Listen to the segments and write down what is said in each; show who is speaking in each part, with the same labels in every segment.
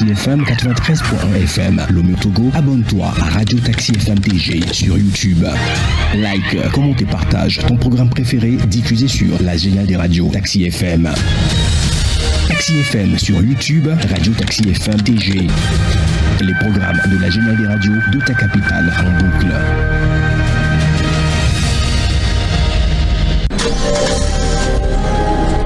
Speaker 1: Taxi FM 93.1 FM. Lomé Togo, abonne-toi à Radio Taxi FM TG sur YouTube. Like, commente et partage ton programme préféré diffusé sur la géniale des radios Taxi FM. Taxi FM sur YouTube, Radio Taxi FM TG. Les programmes de la géniale des radios de ta capitale en boucle.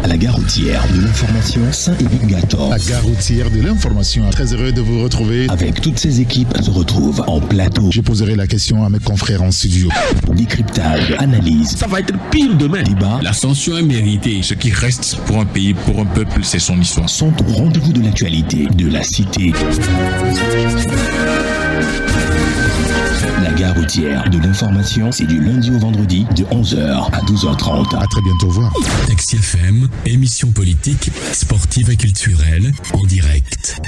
Speaker 1: À la gare routière de l'information Saint-Émile-Gator.
Speaker 2: La gare routière de l'information. Très heureux de vous retrouver.
Speaker 1: Avec toutes ces équipes se retrouvent en plateau.
Speaker 2: Je poserai la question à mes confrères en studio.
Speaker 1: Décryptage, analyse.
Speaker 3: Ça va être pire demain.
Speaker 1: Débat.
Speaker 3: L'ascension est méritée. Ce qui reste pour un pays, pour un peuple, c'est son histoire.
Speaker 1: Sont au rendez-vous de l'actualité de la cité. La gare routière de l'information, c'est du lundi au vendredi de 11h à 12h30.
Speaker 2: À très bientôt, au revoir.
Speaker 4: Taxi FM, émission politique, sportive et culturelle, en direct.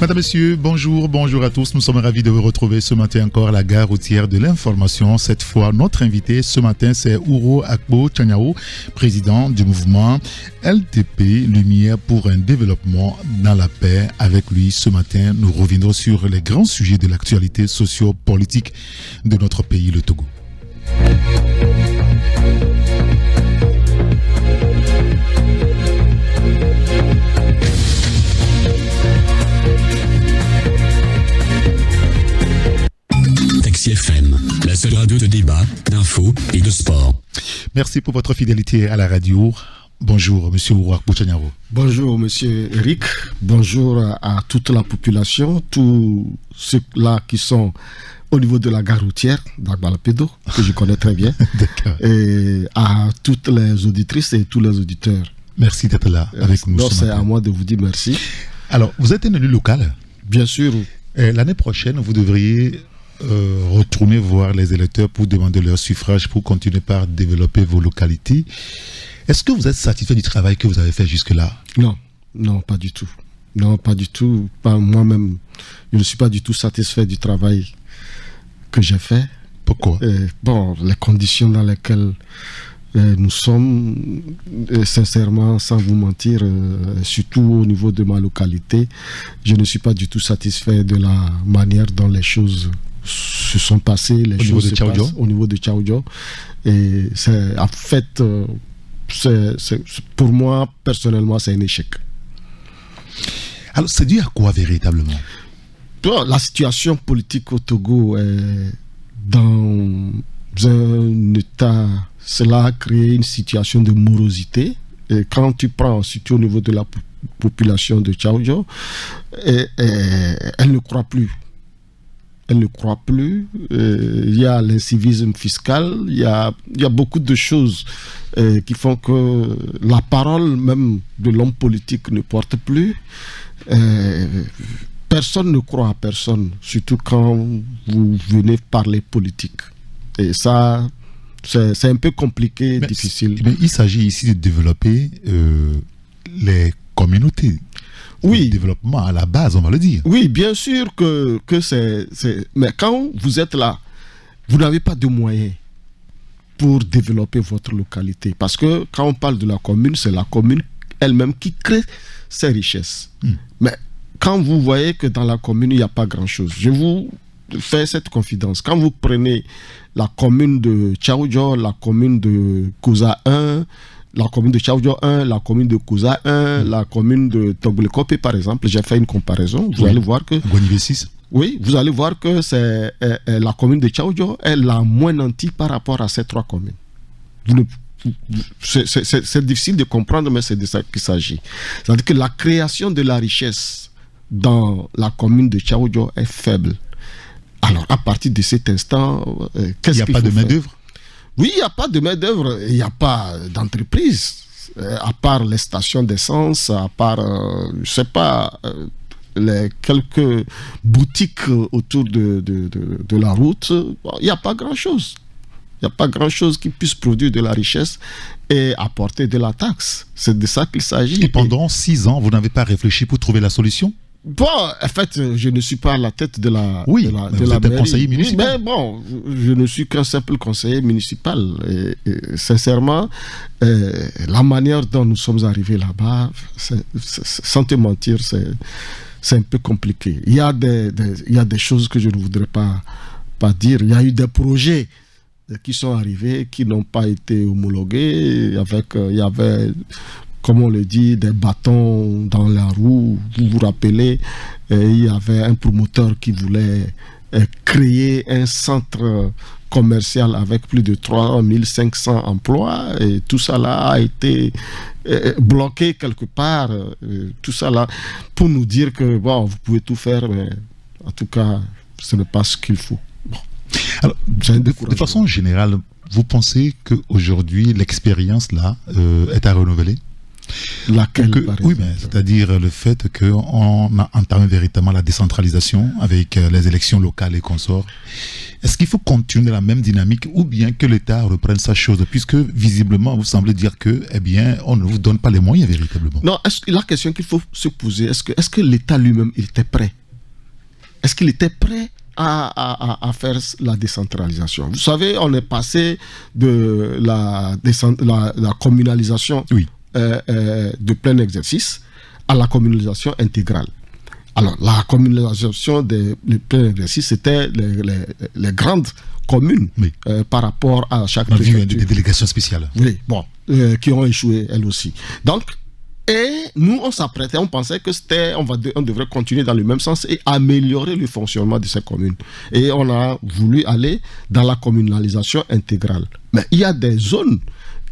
Speaker 2: Madame, Messieurs, bonjour à tous. Nous sommes ravis de vous retrouver ce matin encore à la gare routière de l'information. Cette fois, notre invité ce matin, c'est Ouro Akpo Tchaniao, président du mouvement LTP, Lumière pour un développement dans la paix. Avec lui, ce matin, nous reviendrons sur les grands sujets de l'actualité socio-politique de notre pays, le Togo.
Speaker 4: FM, la seule radio de débat, d'infos et de sport.
Speaker 2: Merci pour votre fidélité à la radio. Bonjour, monsieur Ouro Akpo Tchaniao.
Speaker 5: Bonjour, monsieur Eric. Bonjour à toute la population, tous ceux-là qui sont au niveau de la gare routière d'Agbalapédo, que je connais très bien.
Speaker 2: D'accord.
Speaker 5: Et à toutes les auditrices et tous les auditeurs.
Speaker 2: Merci d'être là avec nous.
Speaker 5: Donc, c'est à moi de vous dire merci.
Speaker 2: Alors, vous êtes un élu local.
Speaker 5: Bien sûr.
Speaker 2: L'année prochaine, vous devriez retourner voir les électeurs pour demander leur suffrage pour continuer par développer vos localités. Est-ce que vous êtes satisfait du travail que vous avez fait jusque-là?
Speaker 5: Non, pas du tout. Non, pas du tout. Pas moi-même. Je ne suis pas du tout satisfait du travail que j'ai fait.
Speaker 2: Pourquoi?
Speaker 5: Les conditions dans lesquelles nous sommes, sincèrement, sans vous mentir, surtout au niveau de ma localité, je ne suis pas du tout satisfait de la manière dont les choses se sont passées, les choses se passent au niveau de Tchaoudjo. Et c'est, en fait, pour moi, personnellement, c'est un échec.
Speaker 2: Alors, c'est dû à quoi véritablement?
Speaker 5: La situation politique au Togo est dans un état. Cela a créé une situation de morosité. Et quand tu prends, surtout au niveau de la population de Tchaoudjo, elle ne croit plus. Elle ne croit plus. Il y a l'incivisme fiscal, il y a beaucoup de choses qui font que la parole même de l'homme politique ne porte plus. Personne ne croit à personne, surtout quand vous venez parler politique. Et ça, c'est un peu compliqué, difficile.
Speaker 2: Mais il s'agit ici de développer les communautés.
Speaker 5: Oui.
Speaker 2: Le développement à la base, on va le dire.
Speaker 5: Oui, bien sûr que c'est... Mais quand vous êtes là, vous n'avez pas de moyens pour développer votre localité. Parce que quand on parle de la commune, c'est la commune elle-même qui crée ses richesses. Mais quand vous voyez que dans la commune, il n'y a pas grand-chose, je vous fais cette confidence. Quand vous prenez la commune de Tchaoudjo, la commune de Kouza 1, la commune de Tchaoudjo 1, la commune de Kouza 1, la commune de Togblekopé, par exemple, j'ai fait une comparaison. Vous allez voir que... Oui, vous allez voir que c'est la commune de Tchaoudjo est la moins nantie par rapport à ces trois communes. C'est difficile de comprendre, mais c'est de ça qu'il s'agit. C'est-à-dire que la création de la richesse dans la commune de Tchaoudjo est faible. Alors, à partir de cet instant, qu'est-ce qu'il faut faire? Il n'y a pas de main-d'œuvre? Oui, il n'y a pas de main-d'œuvre, il n'y a pas d'entreprise. À part les stations d'essence, à part, je ne sais pas, les quelques boutiques autour de la route, il n'y a pas grand-chose. Il n'y a pas grand-chose qui puisse produire de la richesse et apporter de la taxe. C'est de ça qu'il s'agit.
Speaker 2: Et pendant 6 ans, vous n'avez pas réfléchi pour trouver la solution?
Speaker 5: Bon, en fait, je ne suis pas à la tête de la
Speaker 2: Oui,
Speaker 5: de la,
Speaker 2: mais
Speaker 5: de
Speaker 2: vous
Speaker 5: la
Speaker 2: êtes un
Speaker 5: mairie.
Speaker 2: conseiller municipal.
Speaker 5: Mais bon, je ne suis qu'un simple conseiller municipal. Et sincèrement, la manière dont nous sommes arrivés là-bas, sans te mentir, c'est un peu compliqué. Il y a des choses que je ne voudrais pas dire. Il y a eu des projets qui sont arrivés, qui n'ont pas été homologués. Il y avait, comme on le dit, des bâtons dans la roue. Vous vous rappelez, il y avait un promoteur qui voulait créer un centre commercial avec plus de 3500 emplois, et tout ça là a été bloqué quelque part. Tout ça là pour nous dire que bon, vous pouvez tout faire, mais en tout cas, ce n'est pas ce qu'il faut. Bon.
Speaker 2: Alors, de façon générale, vous pensez qu'aujourd'hui, l'expérience là est à renouveler?
Speaker 5: Laquelle,
Speaker 2: oui, mais c'est-à-dire le fait qu'on a entamé véritablement la décentralisation avec les élections locales et consorts. Est-ce qu'il faut continuer la même dynamique ou bien que l'État reprenne sa chose, puisque visiblement vous semblez dire que, eh bien, on ne vous donne pas les moyens véritablement?
Speaker 5: Non, la question qu'il faut se poser, est-ce que l'État lui-même il était prêt? Est-ce qu'il était prêt à faire la décentralisation? Vous savez, on est passé de la communalisation.
Speaker 2: Oui.
Speaker 5: De plein exercice à la communalisation intégrale. Alors, la communalisation de plein exercice, c'était les grandes communes, oui, par rapport à chaque
Speaker 2: préfecture. Des délégations spéciales.
Speaker 5: Oui, bon, qui ont échoué elles aussi. Donc, et nous, on s'apprêtait, on pensait que on devrait continuer dans le même sens et améliorer le fonctionnement de ces communes. Et on a voulu aller dans la communalisation intégrale. Mais il y a des zones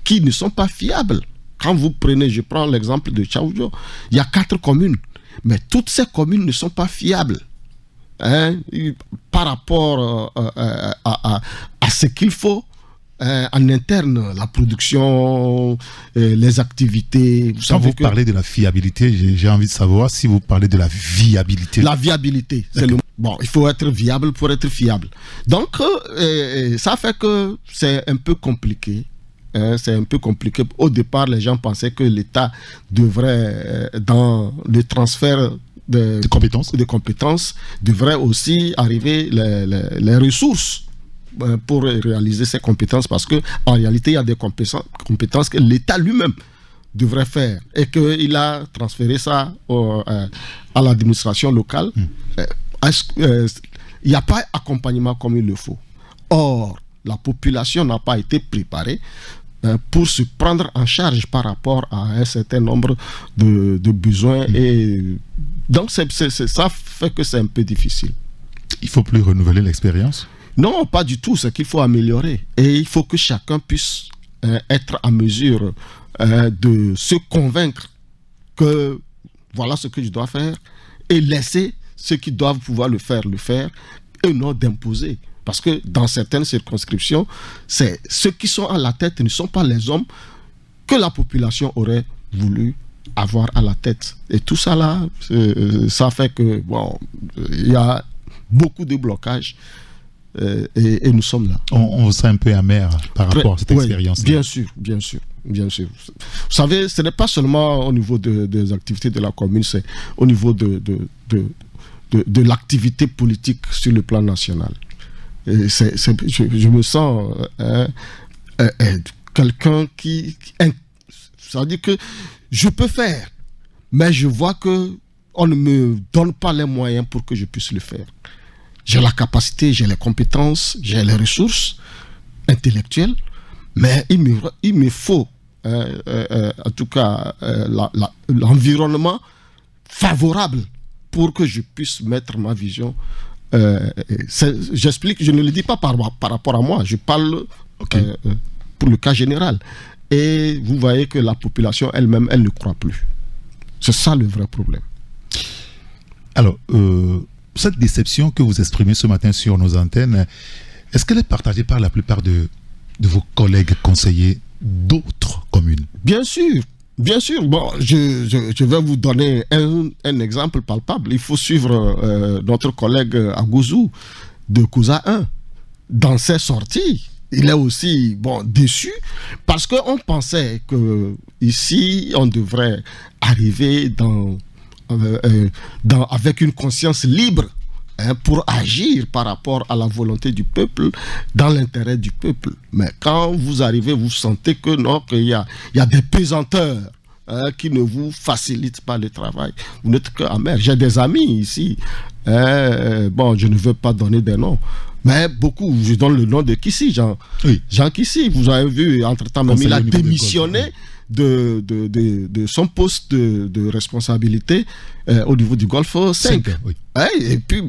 Speaker 5: qui ne sont pas fiables. Quand vous prenez, je prends l'exemple de Tchaoudjo, il y a 4 communes, mais toutes ces communes ne sont pas fiables par rapport à ce qu'il faut en interne, la production, les activités.
Speaker 2: Quand vous parlez de la fiabilité, j'ai envie de savoir si vous parlez de la viabilité.
Speaker 5: La viabilité, c'est le mot. Bon, il faut être viable pour être fiable. Donc, ça fait que c'est un peu compliqué. C'est un peu compliqué. Au départ, les gens pensaient que l'État devrait, dans le transfert de compétences, devrait aussi arriver les ressources pour réaliser ces compétences, parce qu'en réalité, il y a des compétences que l'État lui-même devrait faire et qu'il a transféré ça à l'administration locale. Il n'y a pas d'accompagnement comme il le faut. Or, la population n'a pas été préparée pour se prendre en charge par rapport à un certain nombre de besoins. Et donc, ça fait que c'est un peu difficile.
Speaker 2: Il ne faut plus renouveler l'expérience?
Speaker 5: Non, pas du tout. C'est qu'il faut améliorer. Et il faut que chacun puisse être en mesure de se convaincre que voilà ce que je dois faire, et laisser ceux qui doivent pouvoir le faire, et non d'imposer. Parce que dans certaines circonscriptions, c'est ceux qui sont à la tête ne sont pas les hommes que la population aurait voulu avoir à la tête. Et tout ça là, ça fait que bon, il y a beaucoup de blocages et nous sommes là.
Speaker 2: On se sent un peu amer par rapport à cette expérience.
Speaker 5: Oui, bien sûr. Vous savez, ce n'est pas seulement au niveau des activités de la commune, c'est au niveau de l'activité politique sur le plan national. Je me sens quelqu'un ça veut dire que je peux faire, mais je vois que on ne me donne pas les moyens pour que je puisse le faire. J'ai la capacité, j'ai les compétences, j'ai les ressources intellectuelles, mais il me faut en tout cas l'environnement favorable pour que je puisse mettre ma vision. J'explique, je ne le dis pas par rapport à moi, je parle pour le cas général. Et vous voyez que la population elle-même, elle ne croit plus. C'est ça le vrai problème.
Speaker 2: Alors, cette déception que vous exprimez ce matin sur nos antennes, est-ce qu'elle est partagée par la plupart de vos collègues conseillers d'autres communes?
Speaker 5: Bien sûr, Bien sûr, bon, je vais vous donner un exemple palpable. Il faut suivre notre collègue Agouzou de Kouza 1. Dans ses sorties, il est aussi déçu parce qu'on pensait que ici on devrait arriver avec une conscience libre pour agir par rapport à la volonté du peuple, dans l'intérêt du peuple. Mais quand vous arrivez, vous sentez que non, qu'il y a des pesanteurs qui ne vous facilitent pas le travail. Vous n'êtes qu'amer. J'ai des amis ici. Je ne veux pas donner des noms. Mais beaucoup, je donne le nom de Kissi, Jean Kissi. Vous avez vu, entre-temps, même il a démissionné de son poste de responsabilité au niveau du Golfe 5. Oui. Et puis,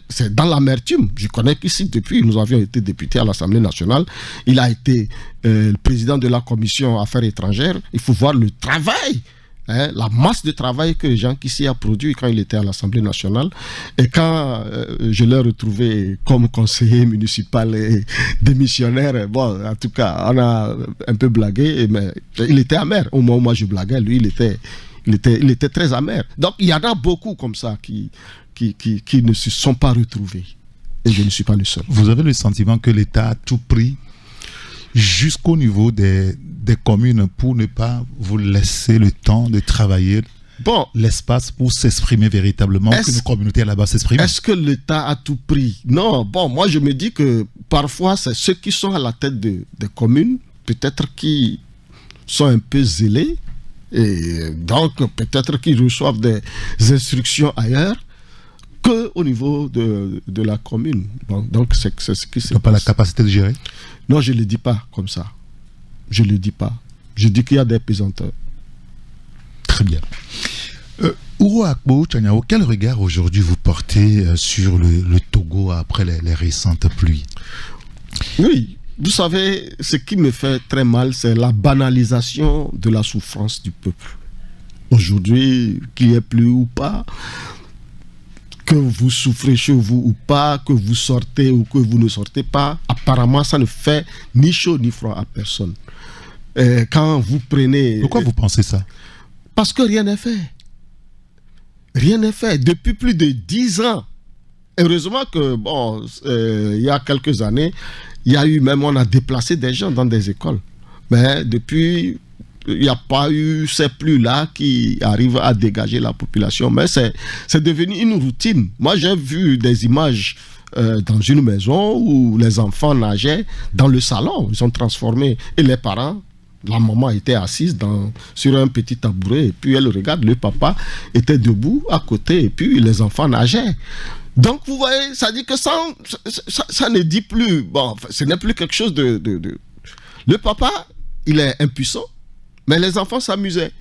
Speaker 5: c'est dans l'amertume. Je connais Kissi depuis, nous avions été députés à l'Assemblée nationale. Il a été le président de la commission Affaires étrangères. Il faut voir le travail. La masse de travail que Jean Kissi a produit quand il était à l'Assemblée nationale. Et quand je l'ai retrouvé comme conseiller municipal et démissionnaire, en tout cas, on a un peu blagué, mais il était amer. Au moment où moi je blaguais, lui, il était très amer. Donc, il y en a beaucoup comme ça qui ne se sont pas retrouvés. Et je ne suis pas le seul.
Speaker 2: Vous avez le sentiment que l'État a tout pris jusqu'au niveau des communes pour ne pas vous laisser le temps de travailler l'espace pour s'exprimer véritablement, que nos communautés là-bas s'expriment.
Speaker 5: Est-ce que l'État a tout pris? Non, moi je me dis que parfois c'est ceux qui sont à la tête des communes, peut-être qui sont un peu zélés, et donc peut-être qu'ils reçoivent des instructions ailleurs qu'au niveau de la commune. Donc c'est ce qui se passe.
Speaker 2: Pas la capacité de gérer?
Speaker 5: Non, je ne le dis pas comme ça. Je ne le dis pas. Je dis qu'il y a des pesanteurs.
Speaker 2: Très bien. Ouro Akpo Tchaniao, quel regard aujourd'hui vous portez sur le Togo après les récentes pluies?
Speaker 5: Oui, vous savez, ce qui me fait très mal, c'est la banalisation de la souffrance du peuple. Aujourd'hui, qu'il y ait plu ou pas, que vous souffrez chez vous ou pas, que vous sortez ou que vous ne sortez pas, apparemment ça ne fait ni chaud ni froid à personne. Quand vous prenez...
Speaker 2: Pourquoi vous pensez ça?
Speaker 5: Parce que rien n'est fait. Rien n'est fait. Depuis plus de 10 ans. Heureusement que, il y a quelques années, il y a eu même, on a déplacé des gens dans des écoles. Mais depuis... il n'y a pas eu ces pluies-là qui arrivent à dégager la population. Mais c'est devenu une routine. Moi, j'ai vu des images dans une maison où les enfants nageaient dans le salon. Ils sont transformés. Et les parents, la maman était assise sur un petit tabouret. Et puis elle regarde, le papa était debout à côté. Et puis les enfants nageaient. Donc, vous voyez, ça dit que ça ne dit plus... ce n'est plus quelque chose de... Le papa, il est impuissant. Mais les enfants s'amusaient.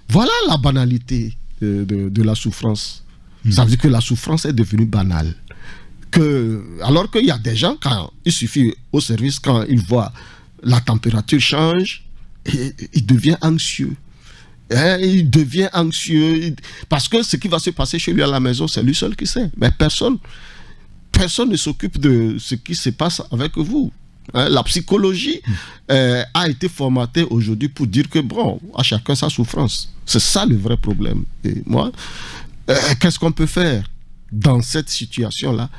Speaker 5: Voilà la banalité de la souffrance. Ça veut dire que la souffrance est devenue banale. Alors qu'il y a des gens, quand il suffit au service, quand ils voient la température change, il devient anxieux. Il devient anxieux. Parce que ce qui va se passer chez lui à la maison, c'est lui seul qui sait. Mais personne ne s'occupe de ce qui se passe avec vous. La psychologie a été formatée aujourd'hui pour dire que à chacun sa souffrance. C'est ça le vrai problème. Et moi, qu'est-ce qu'on peut faire dans cette situation-là?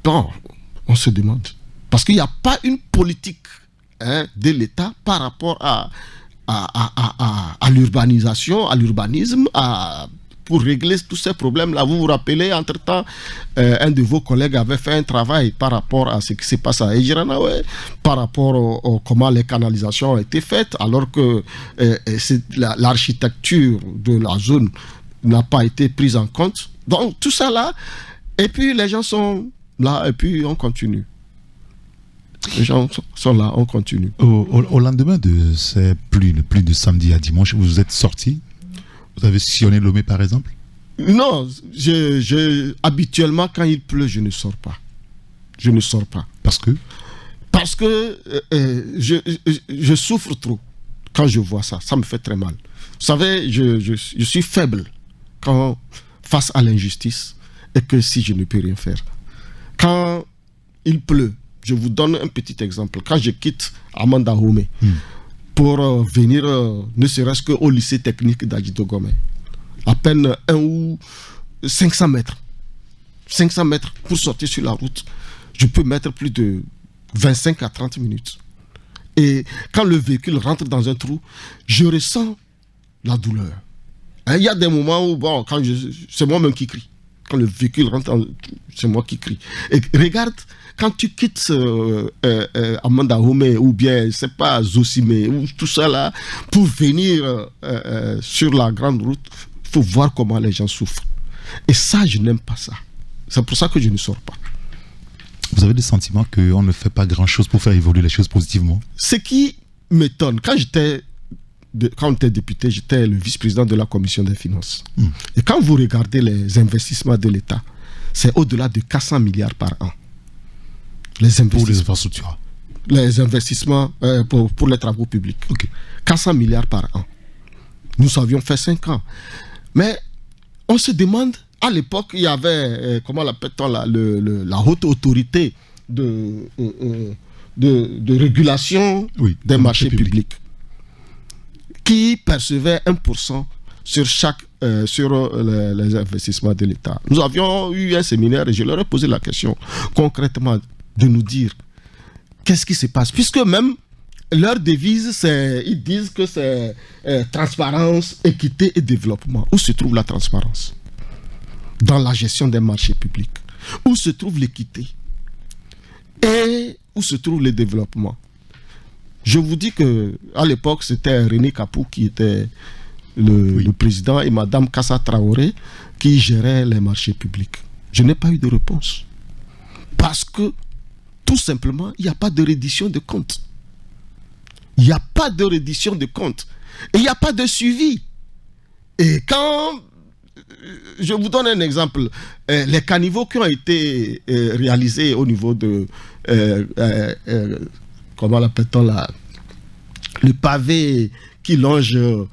Speaker 5: On se demande. Parce qu'il n'y a pas une politique de l'État par rapport à l'urbanisation, à l'urbanisme, pour régler tous ces problèmes-là. Vous vous rappelez, entre-temps, un de vos collègues avait fait un travail par rapport à ce qui se passe à Ejiranawe, par rapport au comment les canalisations ont été faites, alors que l'architecture de la zone n'a pas été prise en compte. Donc, tout ça là, et puis les gens sont là, et puis on continue. Les gens sont là, on continue.
Speaker 2: Au lendemain de ces pluies de samedi à dimanche, vous êtes sortis? Vous avez sillonné Lomé, par exemple?
Speaker 5: Non, habituellement, quand il pleut, je ne sors pas. Je ne sors pas.
Speaker 2: Parce que
Speaker 5: je souffre trop quand je vois ça. Ça me fait très mal. Vous savez, je suis faible face à l'injustice et que si je ne peux rien faire. Quand il pleut, je vous donne un petit exemple. Quand je quitte Amanda Home, pour venir, ne serait-ce qu'au lycée technique d'Adjidogomé. À peine 1 ou 500 mètres. 500 mètres pour sortir sur la route. Je peux mettre plus de 25 à 30 minutes. Et quand le véhicule rentre dans un trou, je ressens la douleur. Il y a des moments où, bon, c'est moi-même qui crie. Quand le véhicule rentre dans le trou, c'est moi qui crie. Et regarde, quand tu quittes Amanda Home ou bien, c'est pas Zosime, ou tout ça là, pour venir sur la grande route, il faut voir comment les gens souffrent. Et ça, je n'aime pas ça. C'est pour ça que je ne sors pas.
Speaker 2: Vous avez le sentiment qu'on ne fait pas grand-chose pour faire évoluer les choses positivement?
Speaker 5: Ce qui m'étonne, quand on était député, j'étais le vice-président de la commission des finances. Et quand vous regardez les investissements de l'État, c'est au-delà de 400 milliards par an.
Speaker 2: Pour les infrastructures.
Speaker 5: Les investissements pour les travaux publics.
Speaker 2: Okay.
Speaker 5: 400 milliards par an. Nous avions fait 5 ans. Mais on se demande, à l'époque, il y avait, comment l'appelle-t-on, la haute autorité de régulation des marchés publics qui percevait 1% sur les investissements de l'État. Nous avions eu un séminaire et je leur ai posé la question concrètement de nous dire qu'est-ce qui se passe, puisque même leur devise, ils disent que c'est transparence, équité et développement. Où se trouve la transparence dans la gestion des marchés publics? Où se trouve l'équité? Et où se trouve le développement? Je vous dis qu'à l'époque, c'était René Kapou qui était le président et Madame Kassa Traoré qui gérait les marchés publics. Je n'ai pas eu de réponse. Parce que, tout simplement, il n'y a pas de reddition de comptes. Il n'y a pas de reddition de comptes. Et il n'y a pas de suivi. Et quand... Je vous donne un exemple. Les caniveaux qui ont été réalisés au niveau de... comment l'appelle-t-on là? Le pavé qui longe le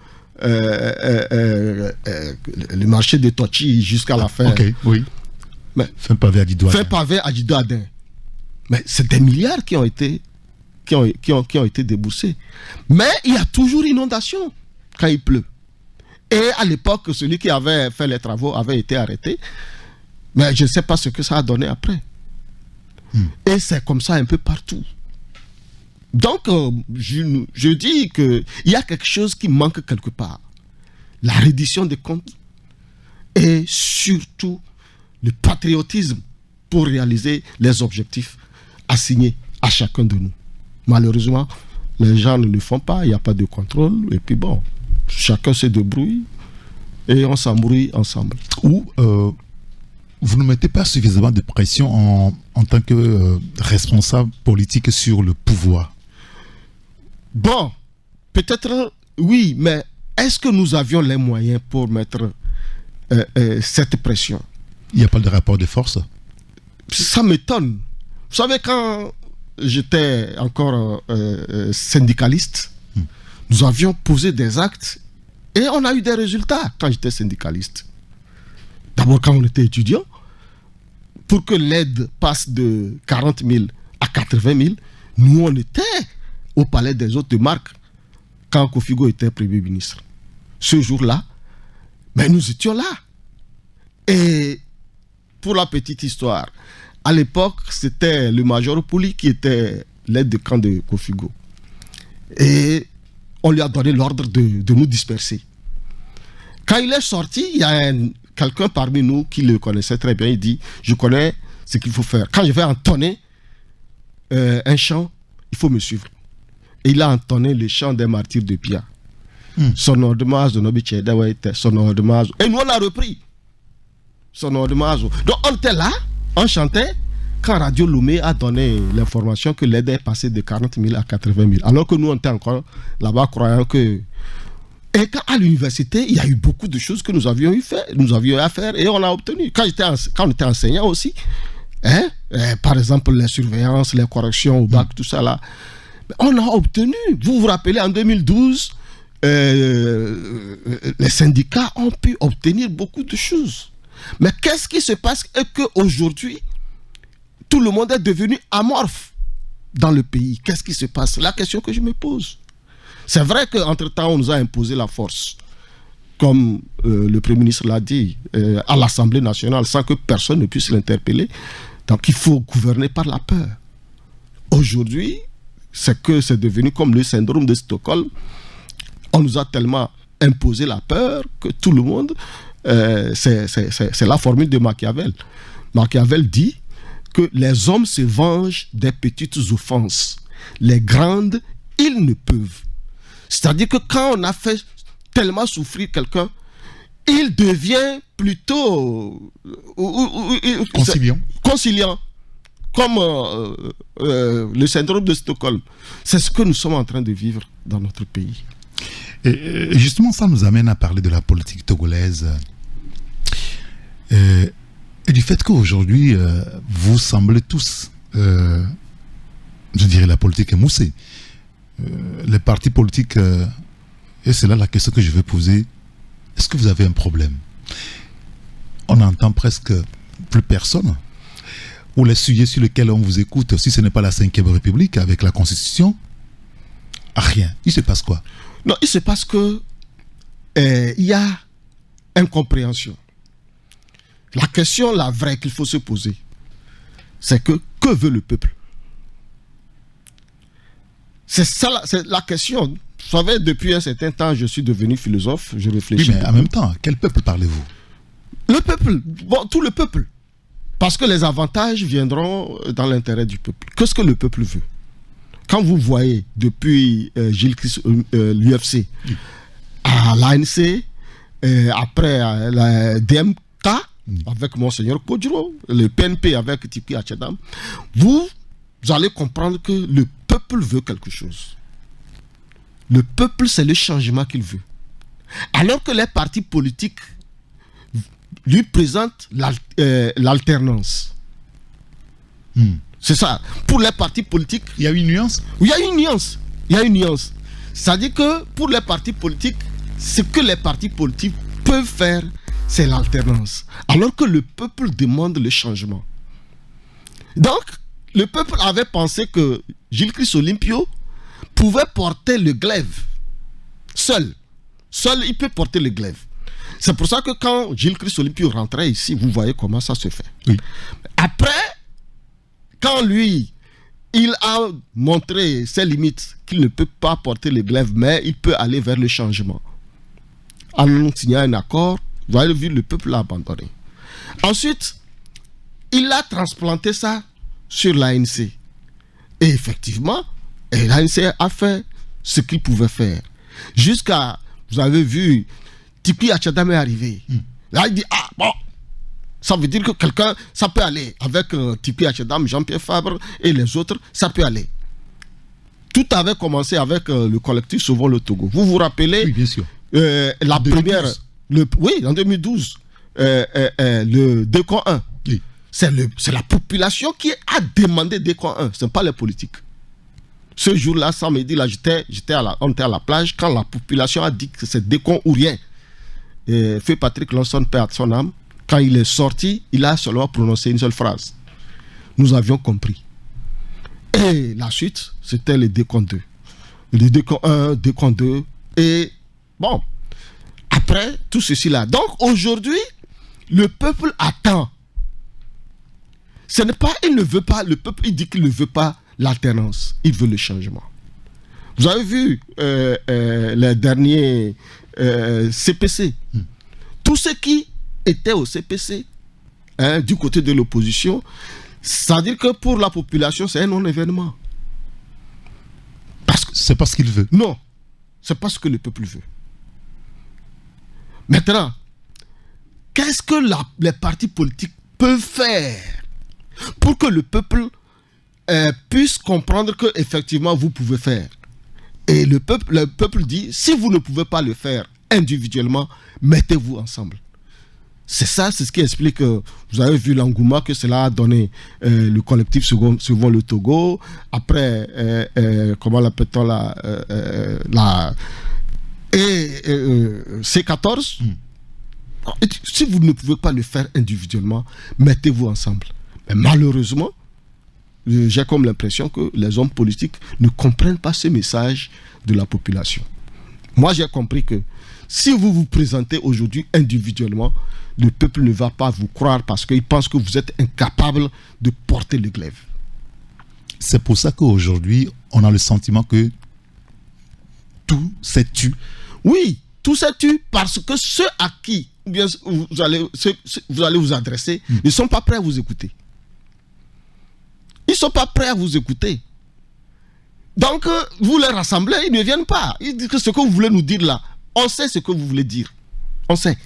Speaker 5: marché de Tochi jusqu'à la fin.
Speaker 2: Ok, oui.
Speaker 5: Mais,
Speaker 2: fin pavé à Dido
Speaker 5: Adin. Mais c'est des milliards qui ont été déboursés. Mais il y a toujours inondation quand il pleut. Et à l'époque, celui qui avait fait les travaux avait été arrêté. Mais je ne sais pas ce que ça a donné après. Et c'est comme ça un peu partout. Donc, je dis qu'il y a quelque chose qui manque quelque part. La reddition des comptes et surtout le patriotisme pour réaliser les objectifs assignés à chacun de nous. Malheureusement, les gens ne le font pas, il n'y a pas de contrôle. Et puis bon, chacun se débrouille et on s'embrouille ensemble.
Speaker 2: Ou vous ne mettez pas suffisamment de pression en tant que responsable politique sur le pouvoir?
Speaker 5: Bon, peut-être oui, mais est-ce que nous avions les moyens pour mettre cette pression?
Speaker 2: Il n'y a pas de rapport de force?
Speaker 5: Ça m'étonne. Vous savez, quand j'étais encore syndicaliste, nous avions posé des actes et on a eu des résultats quand j'étais syndicaliste. D'abord, quand on était étudiant, pour que l'aide passe de 40 000 à 80 000, nous, on était au palais des hôtes de marque quand Kofigo était Premier ministre. Ce jour-là, ben, nous étions là. Et pour la petite histoire, à l'époque, c'était le major Pouli qui était l'aide de camp de Kofigo. Et on lui a donné l'ordre de nous disperser. Quand il est sorti, il y a quelqu'un parmi nous qui le connaissait très bien. Il dit, je connais ce qu'il faut faire. Quand je vais entonner un chant, il faut me suivre. Et il a entonné le chant des martyrs de Pia. Son nom de Mazo, son nom de Mazo. Et nous, on l'a repris. Son nom de Mazo. Donc, on était là, on chantait, quand Radio Lomé a donné l'information que l'aide est passée de 40 000 à 80 000. Alors que nous, on était encore là-bas croyant que... Et quand à l'université, il y a eu beaucoup de choses que nous avions à faire et on a obtenu. Quand on était enseignant aussi, par exemple, les surveillances, les corrections au bac, tout ça là, on a obtenu. Vous vous rappelez, en 2012, les syndicats ont pu obtenir beaucoup de choses. Mais qu'est-ce qui se passe et qu'aujourd'hui, tout le monde est devenu amorphe dans le pays? Qu'est-ce qui se passe? La question que je me pose. C'est vrai qu'entre-temps, on nous a imposé la force, comme le Premier ministre l'a dit, à l'Assemblée nationale, sans que personne ne puisse l'interpeller. Donc il faut gouverner par la peur. Aujourd'hui, c'est devenu comme le syndrome de Stockholm. On nous a tellement imposé la peur que tout le monde... c'est la formule de Machiavel. Machiavel dit que les hommes se vengent des petites offenses. Les grandes, ils ne peuvent. C'est-à-dire que quand on a fait tellement souffrir quelqu'un, il devient plutôt conciliant, comme le syndrome de Stockholm. C'est ce que nous sommes en train de vivre dans notre pays.
Speaker 2: Et justement, ça nous amène à parler de la politique togolaise et du fait qu'aujourd'hui, vous semblez tous, je dirais, la politique émoussée. Les partis politiques, et c'est là la question que je vais poser, est-ce que vous avez un problème? On n'entend presque plus personne. Ou les sujets sur lesquels on vous écoute, si ce n'est pas la 5e République avec la Constitution, rien. Il se passe quoi?
Speaker 5: Non, il se passe que il y a incompréhension. La question, la vraie qu'il faut se poser, c'est que veut le peuple? C'est ça, c'est la question. Vous savez, depuis un certain temps, je suis devenu philosophe, je réfléchis.
Speaker 2: Oui, mais en même temps, quel peuple parlez-vous?
Speaker 5: Le peuple, bon, tout le peuple. Parce que les avantages viendront dans l'intérêt du peuple. Qu'est-ce que le peuple veut? Quand vous voyez depuis Gilles Christ, l'UFC, à l'ANC, après la DMK, avec Monseigneur Kodjiro, le PNP avec Tipi Achedam, vous allez comprendre que le peuple veut quelque chose. Le peuple, c'est le changement qu'il veut. Alors que les partis politiques lui présentent l'alternance. C'est ça. Pour les partis politiques...
Speaker 2: Il y a une nuance?
Speaker 5: Oui, il y a une nuance. C'est-à-dire que pour les partis politiques, ce que les partis politiques peuvent faire, c'est l'alternance. Alors que le peuple demande le changement. Donc, le peuple avait pensé que Gilles Christ Olympio pouvait porter le glaive. Seul, il peut porter le glaive. C'est pour ça que quand Gilles Christ Olympio rentrait ici, vous voyez comment ça se fait.
Speaker 2: Oui.
Speaker 5: Après, quand lui, il a montré ses limites, qu'il ne peut pas porter le glaive, mais il peut aller vers le changement. En signant un accord, vous avez vu, le peuple l'a abandonné. Ensuite, il a transplanté ça sur l'ANC. Et effectivement, l'ANC a fait ce qu'il pouvait faire. Jusqu'à, vous avez vu, Tipi Achedam est arrivé. Là, il dit, ah bon, ça veut dire que quelqu'un, ça peut aller. Avec Tipi Achedam, Jean-Pierre Fabre et les autres, ça peut aller. Tout avait commencé avec le collectif Sauvons le Togo. Vous vous rappelez?
Speaker 2: Oui, bien sûr.
Speaker 5: La première... oui, en 2012, le DECON 1.
Speaker 2: Oui.
Speaker 5: C'est la population qui a demandé DECON 1, ce n'est pas les politiques. Ce jour-là, samedi, là, on était à la plage, quand la population a dit que c'est DECON ou rien. Feu Patrick Lonson perd son âme. Quand il est sorti, il a seulement prononcé une seule phrase. Nous avions compris. Et la suite, c'était le DECON 2. Le DECON 1, DECON 2. Et bon, après tout ceci là. Donc aujourd'hui, le peuple attend. Ce n'est pas, il ne veut pas, le peuple, il dit qu'il ne veut pas l'alternance. Il veut le changement. Vous avez vu les derniers CPC. Tous ceux qui étaient au CPC, du côté de l'opposition, c'est-à-dire que pour la population, c'est un non-événement.
Speaker 2: C'est pas ce qu'il veut.
Speaker 5: Non, c'est pas ce que le peuple veut. Maintenant, qu'est-ce que les partis politiques peuvent faire pour que le peuple puisse comprendre que effectivement vous pouvez faire? Et le peuple dit, si vous ne pouvez pas le faire individuellement, mettez-vous ensemble. C'est ça, c'est ce qui explique, vous avez vu l'engouement que cela a donné le collectif Sauvons le Togo. Après, comment l'appelle-t-on C14. Si vous ne pouvez pas le faire individuellement, mettez-vous ensemble. Mais malheureusement, j'ai comme l'impression que les hommes politiques ne comprennent pas ce message de la population. Moi, j'ai compris que si vous vous présentez aujourd'hui individuellement, le peuple ne va pas vous croire parce qu'il pense que vous êtes incapable de porter le glaive.
Speaker 2: C'est pour ça qu'aujourd'hui, on a le sentiment que tout s'est tu.
Speaker 5: Oui, tout s'est tu parce que ceux à qui bien, vous allez vous adresser ne sont pas prêts à vous écouter. Ils ne sont pas prêts à vous écouter. Donc, vous les rassemblez, ils ne viennent pas. Ils disent que ce que vous voulez nous dire là, on sait ce que vous voulez dire. On sait.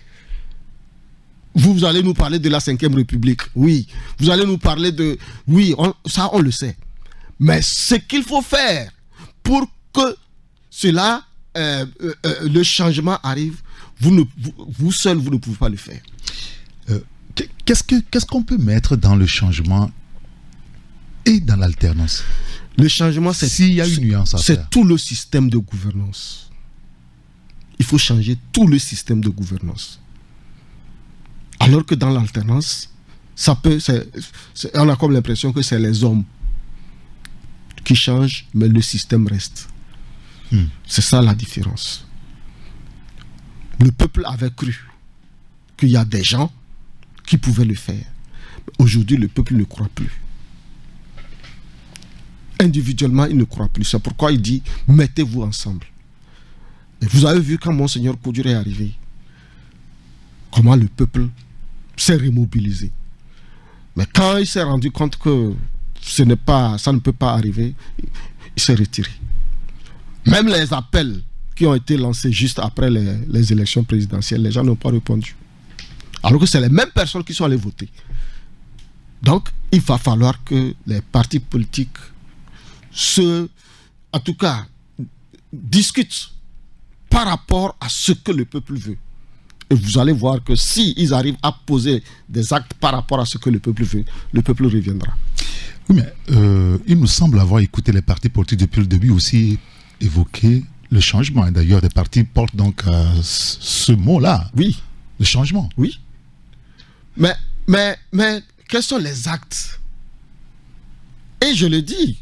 Speaker 5: Vous allez nous parler de la 5e République. Oui. Vous allez nous parler de... Oui, ça, on le sait. Mais ce qu'il faut faire pour que cela, le changement arrive, vous seul, vous ne pouvez pas le faire.
Speaker 2: Qu'est-ce qu'on peut mettre dans le changement et dans l'alternance?
Speaker 5: Le changement, c'est...
Speaker 2: S'il y a une nuance à faire.
Speaker 5: C'est tout le système de gouvernance. Il faut changer tout le système de gouvernance. Alors que dans l'alternance, on a comme l'impression que c'est les hommes qui changent, mais le système reste. C'est ça la différence. Le peuple avait cru qu'il y a des gens qui pouvaient le faire. Aujourd'hui, le peuple ne croit plus. Individuellement, il ne croit plus. C'est pourquoi il dit, mettez-vous ensemble. Et vous avez vu quand Monseigneur Koudur est arrivé, comment le peuple s'est remobilisé. Mais quand il s'est rendu compte que ça ne peut pas arriver, il s'est retiré. Même les appels qui ont été lancés juste après les élections présidentielles, les gens n'ont pas répondu. Alors que c'est les mêmes personnes qui sont allées voter. Donc, il va falloir que les partis politiques en tout cas, discutent par rapport à ce que le peuple veut. Et vous allez voir que s'ils arrivent à poser des actes par rapport à ce que le peuple veut, le peuple reviendra.
Speaker 2: Oui, mais il nous semble avoir écouté les partis politiques depuis le début aussi évoquer le changement. Et d'ailleurs, les partis portent donc ce mot-là.
Speaker 5: Oui.
Speaker 2: Le changement.
Speaker 5: Oui. Mais quels sont les actes? Et je le dis,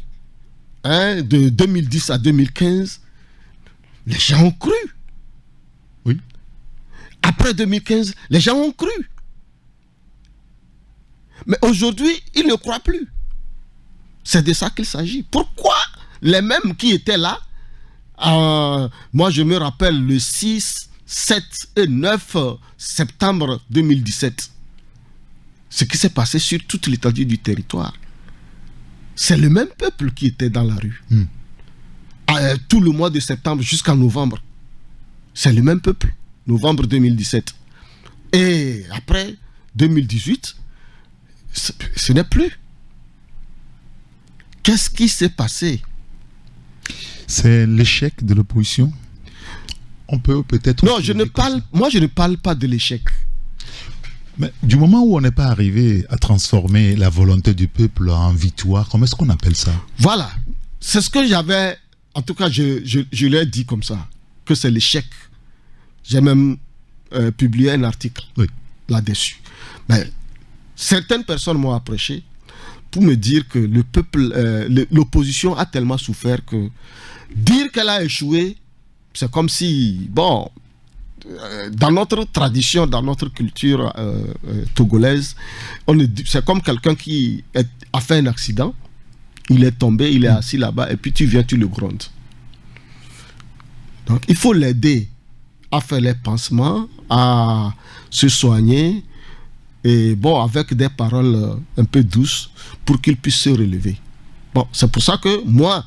Speaker 5: de 2010 à 2015, les gens ont cru.
Speaker 2: Oui.
Speaker 5: Après 2015, les gens ont cru. Mais aujourd'hui, ils ne croient plus. C'est de ça qu'il s'agit. Pourquoi les mêmes qui étaient là, moi je me rappelle le 6, 7 et 9 septembre 2017, ce qui s'est passé sur toute l'étendue du territoire, c'est le même peuple qui était dans la rue. Tout le mois de septembre jusqu'en novembre, c'est le même peuple. Novembre 2017. Et après 2018, ce n'est plus. Qu'est-ce qui s'est passé?
Speaker 2: C'est l'échec de l'opposition. On peut peut-être...
Speaker 5: Non, je ne parle pas de l'échec.
Speaker 2: Mais du moment où on n'est pas arrivé à transformer la volonté du peuple en victoire, comment est-ce qu'on appelle ça?
Speaker 5: Voilà. C'est ce que j'avais... En tout cas, je l'ai dit comme ça, que c'est l'échec. J'ai même publié un article là-dessus. Mais certaines personnes m'ont approché pour me dire que le peuple, l'opposition a tellement souffert que dire qu'elle a échoué, c'est comme si, bon, dans notre tradition, dans notre culture togolaise, c'est comme quelqu'un qui a fait un accident, il est tombé, il est assis là-bas, et puis tu viens, tu le grondes. Donc il faut l'aider à faire les pansements, à se soigner, et bon, avec des paroles un peu douces, pour qu'il puisse se relever. Bon, c'est pour ça que moi,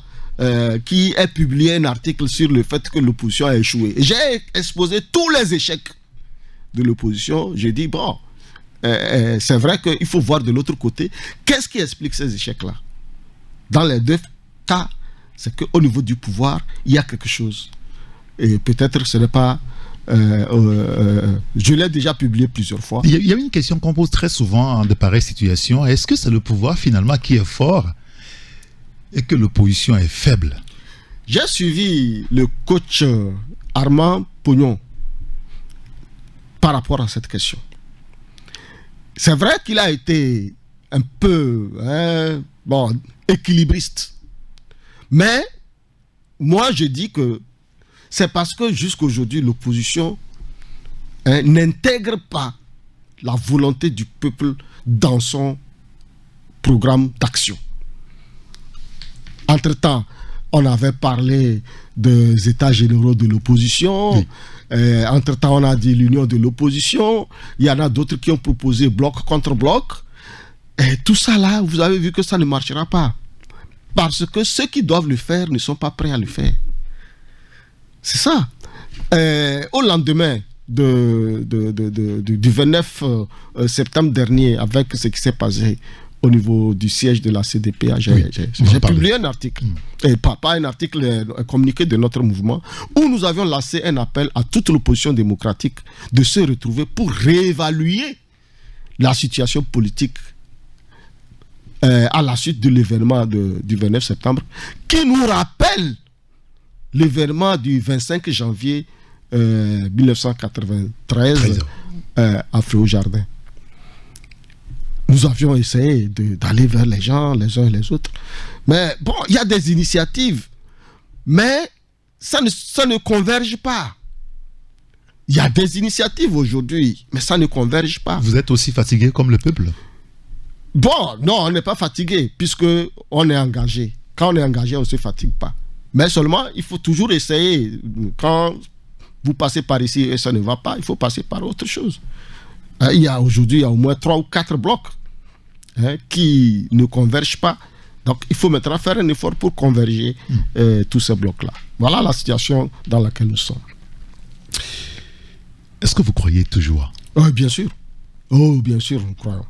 Speaker 5: qui ai publié un article sur le fait que l'opposition a échoué, j'ai exposé tous les échecs de l'opposition. J'ai dit, bon, c'est vrai qu'il faut voir de l'autre côté, qu'est-ce qui explique ces échecs-là? Dans les deux cas, c'est qu'au niveau du pouvoir, il y a quelque chose. Et peut-être que ce n'est pas... je l'ai déjà publié plusieurs fois.
Speaker 2: Il y a une question qu'on pose très souvent de pareilles situations. Est-ce que c'est le pouvoir finalement qui est fort et que l'opposition est faible?
Speaker 5: J'ai suivi le coach Armand Pognon par rapport à cette question. C'est vrai qu'il a été un peu... bon, équilibriste. Mais moi, je dis que c'est parce que jusqu'aujourd'hui, l'opposition n'intègre pas la volonté du peuple dans son programme d'action. Entre-temps, on avait parlé des états généraux de l'opposition. Oui. Entre-temps, on a dit l'union de l'opposition. Il y en a d'autres qui ont proposé bloc contre bloc. Et tout ça là, vous avez vu que ça ne marchera pas. Parce que ceux qui doivent le faire ne sont pas prêts à le faire. C'est ça. Au lendemain du 29 septembre dernier, avec ce qui s'est passé au niveau du siège de la CDPA, j'ai publié un article, et pas un article, un communiqué de notre mouvement, où nous avions lancé un appel à toute l'opposition démocratique de se retrouver pour réévaluer la situation politique à la suite de l'événement du 29 septembre, qui nous rappelle l'événement du 25 janvier 1993 à Fréau-Jardin. Nous avions essayé d'aller vers les gens, les uns et les autres. Mais bon, il y a des initiatives, mais ça ne converge pas. Il y a des initiatives aujourd'hui, mais ça ne converge pas.
Speaker 2: Vous êtes aussi fatigué comme le peuple?
Speaker 5: Bon, non, on n'est pas fatigué, puisqu'on est engagé. Quand on est engagé, on ne se fatigue pas. Mais seulement, il faut toujours essayer. Quand vous passez par ici et ça ne va pas, il faut passer par autre chose. Aujourd'hui, il y a au moins 3 ou 4 blocs qui ne convergent pas. Donc, il faut maintenant faire un effort pour converger tous ces blocs-là. Voilà la situation dans laquelle nous sommes.
Speaker 2: Est-ce que vous croyez toujours?
Speaker 5: Bien sûr. Oh, bien sûr, nous croyons.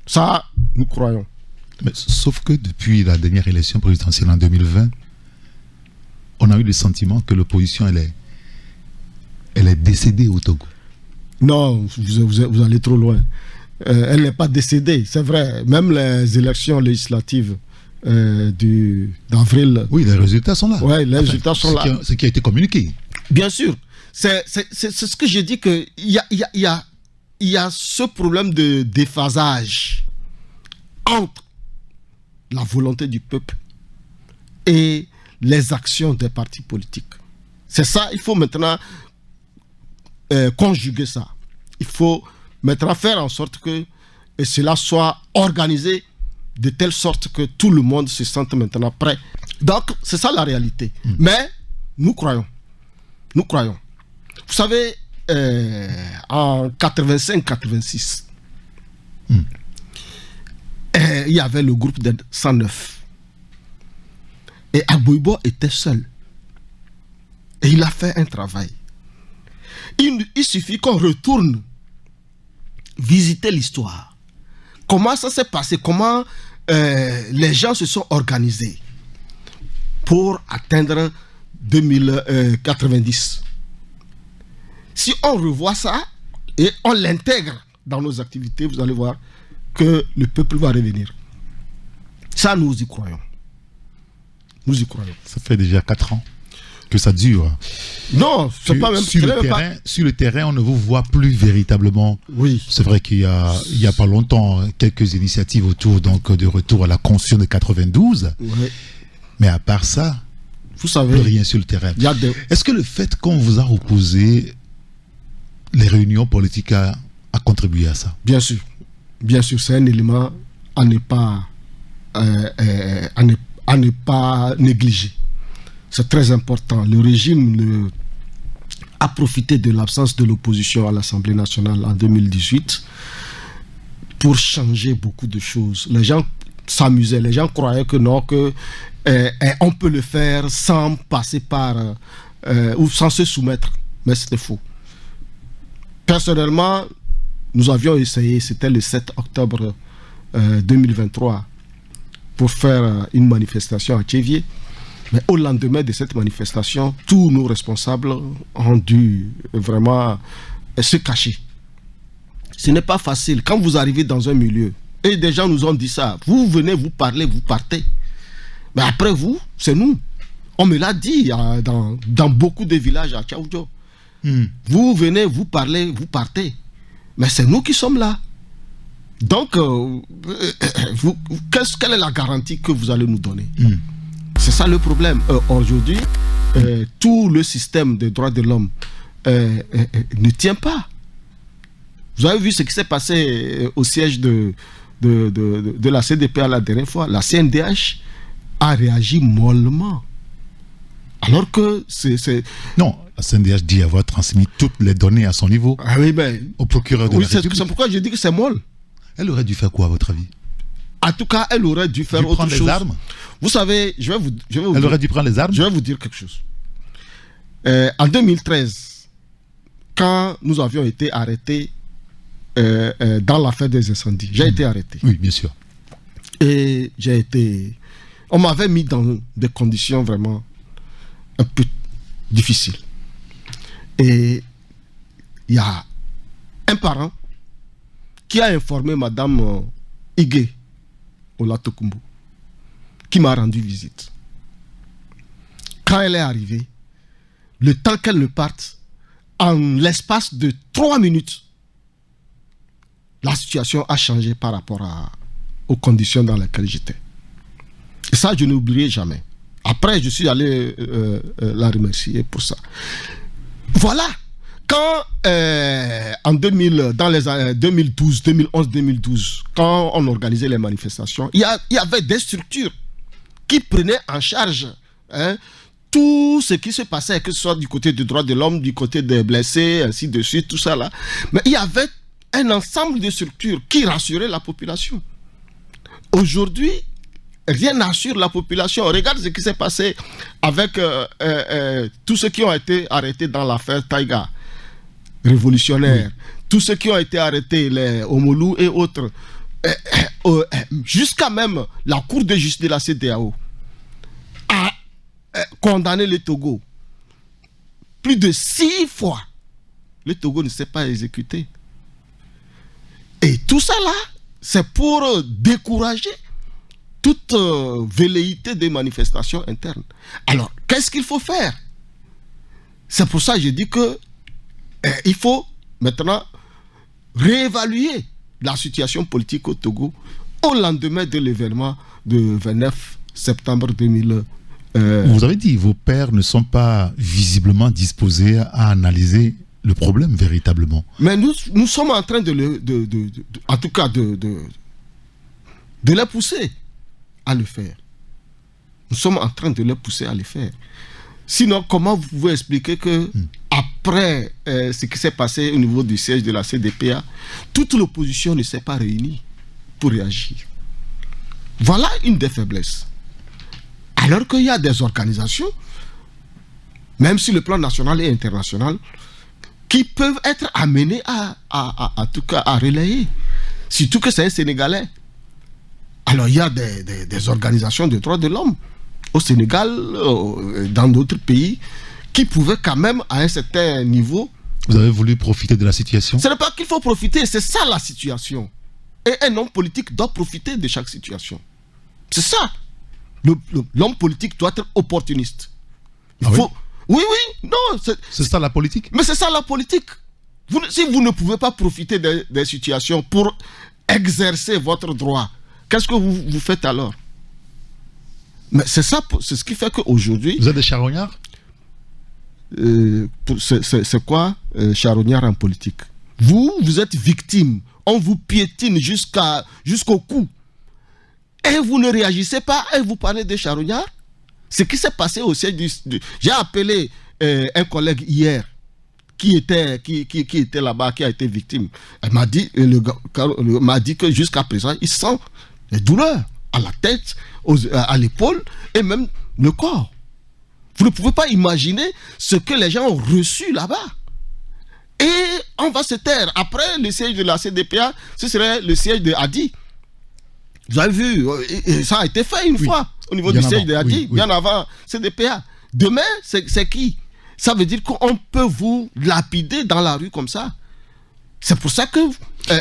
Speaker 5: Ça, nous croyons.
Speaker 2: Mais, sauf que depuis la dernière élection présidentielle en 2020, on a eu le sentiment que l'opposition, elle est décédée au Togo.
Speaker 5: Non, vous allez trop loin. Elle n'est pas décédée, c'est vrai. Même les élections législatives d'avril...
Speaker 2: Oui, les résultats sont là.
Speaker 5: Oui, les résultats sont là.
Speaker 2: Ce qui a été communiqué.
Speaker 5: Bien sûr. C'est ce que j'ai dit, qu'il y a ce problème de déphasage entre la volonté du peuple et les actions des partis politiques. C'est ça, il faut maintenant conjuguer ça. Il faut maintenant faire en sorte que cela soit organisé de telle sorte que tout le monde se sente maintenant prêt. Donc, c'est ça la réalité. Mais nous croyons. Nous croyons. Vous savez, en 85-86, il y avait le groupe d'aide 109. Et Agboibo était seul. Et il a fait un travail. Il suffit qu'on retourne visiter l'histoire. Comment ça s'est passé? Comment les gens se sont organisés pour atteindre 2090. Si on revoit ça et on l'intègre dans nos activités, vous allez voir que le peuple va revenir. Ça, nous y croyons. Nous y croyons.
Speaker 2: Ça fait déjà 4 ans que ça dure.
Speaker 5: Non, c'est pas même...
Speaker 2: Sur le terrain, on ne vous voit plus véritablement.
Speaker 5: Oui.
Speaker 2: C'est vrai qu'il y a pas longtemps quelques initiatives autour donc, de retour à la Constitution de 92.
Speaker 5: Oui.
Speaker 2: Mais à part ça,
Speaker 5: vous savez,
Speaker 2: plus rien sur le terrain. Est-ce que le fait qu'on vous a opposé les réunions politiques a contribué à ça?
Speaker 5: Bien sûr. Bien sûr, c'est un élément à ne pas négliger. C'est très important. Le régime a profité de l'absence de l'opposition à l'Assemblée nationale en 2018 pour changer beaucoup de choses. Les gens s'amusaient, les gens croyaient que non, on peut le faire sans passer par ou sans se soumettre. Mais c'était faux. Personnellement, nous avions essayé, c'était le 7 octobre 2023, pour faire une manifestation à Tchévier. Mais au lendemain de cette manifestation, tous nos responsables ont dû vraiment se cacher. Ce n'est pas facile. Quand vous arrivez dans un milieu, et des gens nous ont dit ça, vous venez, vous parlez, vous partez. Mais après vous, c'est nous. On me l'a dit dans beaucoup de villages à Tchaoudjo. Vous venez, vous parlez, vous partez. Mais c'est nous qui sommes là. Donc, quelle est la garantie que vous allez nous donner? C'est ça le problème. Aujourd'hui, tout le système des droits de l'homme ne tient pas. Vous avez vu ce qui s'est passé au siège de la CDPA la dernière fois. La CNDH a réagi mollement. Alors que c'est...
Speaker 2: Non, la CNDH dit avoir transmis toutes les données à son niveau au procureur de la République.
Speaker 5: C'est pourquoi je dis que c'est molle.
Speaker 2: Elle aurait dû faire quoi, à votre avis?
Speaker 5: En tout cas, elle aurait dû faire autre chose.
Speaker 2: Prendre les armes?
Speaker 5: Vous savez,
Speaker 2: elle aurait dû prendre les armes?
Speaker 5: Je vais vous dire quelque chose. En 2013, quand nous avions été arrêtés dans l'affaire des incendies, j'ai été arrêté.
Speaker 2: Oui, bien sûr.
Speaker 5: Et on m'avait mis dans des conditions vraiment un peu difficiles. Et il y a un parent qui a informé Madame Igué Olatokumbo, qui m'a rendu visite. Quand elle est arrivée, le temps qu'elle ne parte, en l'espace de 3 minutes, la situation a changé par rapport aux conditions dans lesquelles j'étais. Et ça, je n'oublierai jamais. Après, je suis allé la remercier pour ça. Voilà. Quand dans les années 2012, 2011, 2012, quand on organisait les manifestations, il y avait des structures qui prenaient en charge tout ce qui se passait, que ce soit du côté des droits de l'homme, du côté des blessés, ainsi de suite, tout ça là. Mais il y avait un ensemble de structures qui rassuraient la population. Aujourd'hui, rien n'assure la population. Regarde ce qui s'est passé avec tous ceux qui ont été arrêtés dans l'affaire Taïga, révolutionnaire, tous ceux qui ont été arrêtés, les Omolou et autres, jusqu'à même la Cour de justice de la CEDEAO a condamné le Togo. Plus de 6 fois, le Togo ne s'est pas exécuté. Et tout ça là, c'est pour décourager toute velléité des manifestations internes. Alors, qu'est-ce qu'il faut faire? C'est pour ça que je dis que il faut maintenant réévaluer la situation politique au Togo au lendemain de l'événement du 29 septembre 2000.
Speaker 2: Vous avez dit, vos pairs ne sont pas visiblement disposés à analyser le problème véritablement.
Speaker 5: Mais nous sommes en train de les pousser à le faire. Nous sommes en train de les pousser à le faire. Sinon, comment vous pouvez expliquer que après ce qui s'est passé au niveau du siège de la CDPA, toute l'opposition ne s'est pas réunie pour réagir? Voilà une des faiblesses. Alors qu'il y a des organisations, même sur le plan national et international, qui peuvent être amenées en tout cas à relayer. Surtout que c'est un Sénégalais. Alors il y a des organisations de droits de l'homme au Sénégal, dans d'autres pays, qui pouvaient quand même à un certain niveau...
Speaker 2: Vous avez voulu profiter de la situation?
Speaker 5: Ce n'est pas qu'il faut profiter, c'est ça la situation. Et un homme politique doit profiter de chaque situation. C'est ça. L'homme politique doit être opportuniste. Il faut... Oui, non.
Speaker 2: C'est ça la politique?
Speaker 5: Mais c'est ça la politique. Si vous ne pouvez pas profiter des situations pour exercer votre droit, qu'est-ce que vous faites alors? Mais c'est ça, c'est ce qui fait qu'aujourd'hui...
Speaker 2: Vous êtes des charognards?
Speaker 5: C'est quoi charognard en politique? Vous êtes victime. On vous piétine jusqu'au cou. Et vous ne réagissez pas et vous parlez de charognard? Ce qui s'est passé au siège J'ai appelé un collègue hier qui était là-bas, qui a été victime. Elle m'a dit, m'a dit que jusqu'à présent, il sent les douleurs à la tête, à l'épaule et même le corps. Vous ne pouvez pas imaginer ce que les gens ont reçu là-bas. Et on va se taire. Après le siège de la CDPA, ce serait le siège de Hadi. Vous avez vu, ça a été fait une fois au niveau du siège de Hadi, bien avant CDPA. Demain, c'est qui? Ça veut dire qu'on peut vous lapider dans la rue comme ça. C'est pour ça que...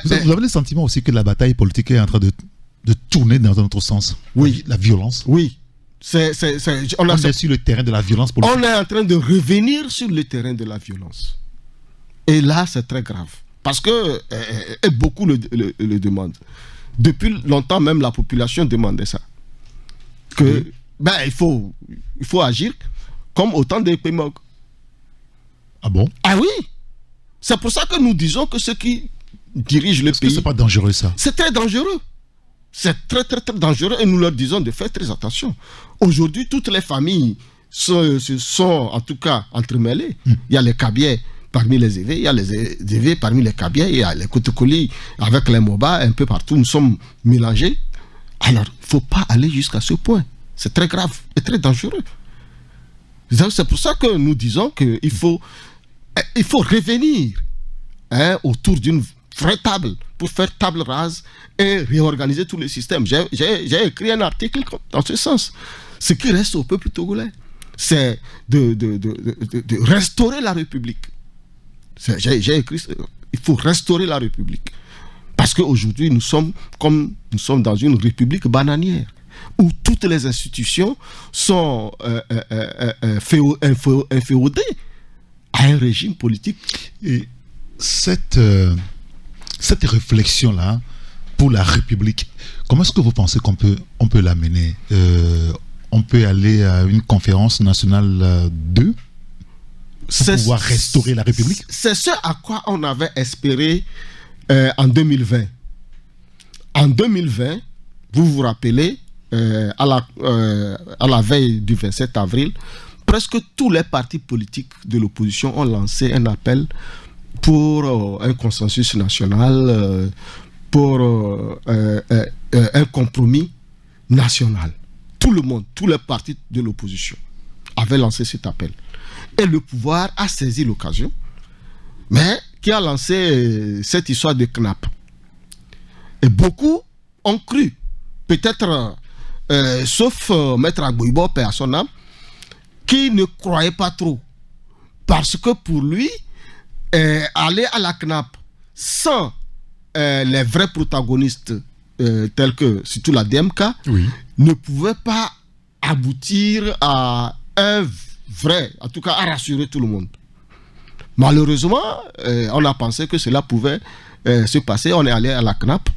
Speaker 2: vous avez le sentiment aussi que la bataille politique est en train de tourner dans un autre sens?
Speaker 5: Oui.
Speaker 2: La violence?
Speaker 5: Oui.
Speaker 2: On est sur le terrain de la violence politique.
Speaker 5: On est en train de revenir sur le terrain de la violence. Et là, c'est très grave. parce que et beaucoup le demandent. Depuis longtemps, même la population demandait ça. Que il faut agir comme au temps des Pémog.
Speaker 2: Ah bon?
Speaker 5: Ah oui! C'est pour ça que nous disons que ceux qui dirigent le pays...
Speaker 2: Est-ce que c'est pas dangereux ça?
Speaker 5: C'est très dangereux. C'est très très très dangereux et nous leur disons de faire très attention. Aujourd'hui, toutes les familles se sont en tout cas entremêlées. Il y a les Kabiais parmi les Évés, il y a les Évés parmi les Kabiais, il y a les Koutoukoli avec les Moba, un peu partout, nous sommes mélangés. Alors, il ne faut pas aller jusqu'à ce point. C'est très grave et très dangereux. C'est pour ça que nous disons qu'il faut revenir autour d'une vraie table pour faire table rase et réorganiser tous les systèmes. J'ai écrit un article dans ce sens. Ce qui reste au peuple togolais, c'est de restaurer la République. J'ai écrit, il faut restaurer la République. Parce qu'aujourd'hui, nous sommes dans une république bananière, où toutes les institutions sont inféodées à un régime politique.
Speaker 2: Et cette réflexion-là, pour la République, comment est-ce que vous pensez qu'on peut l'amener? On peut aller à une conférence nationale 2 pour pouvoir restaurer la République?
Speaker 5: C'est ce à quoi on avait espéré en 2020. En 2020, vous vous rappelez, à la veille du 27 avril, presque tous les partis politiques de l'opposition ont lancé un appel pour un consensus national, pour un compromis national. Tout le monde, tous les partis de l'opposition avaient lancé cet appel. Et le pouvoir a saisi l'occasion, mais qui a lancé cette histoire de CNAP. Et beaucoup ont cru, peut-être, sauf Maître Agboibo, paix à son âme, qui ne croyait pas trop. Parce que pour lui, aller à la CNAP sans les vrais protagonistes, tels que surtout la DMK, ne pouvait pas aboutir à un vrai, en tout cas à rassurer tout le monde. Malheureusement, on a pensé que cela pouvait se passer. On est allé à la CNAP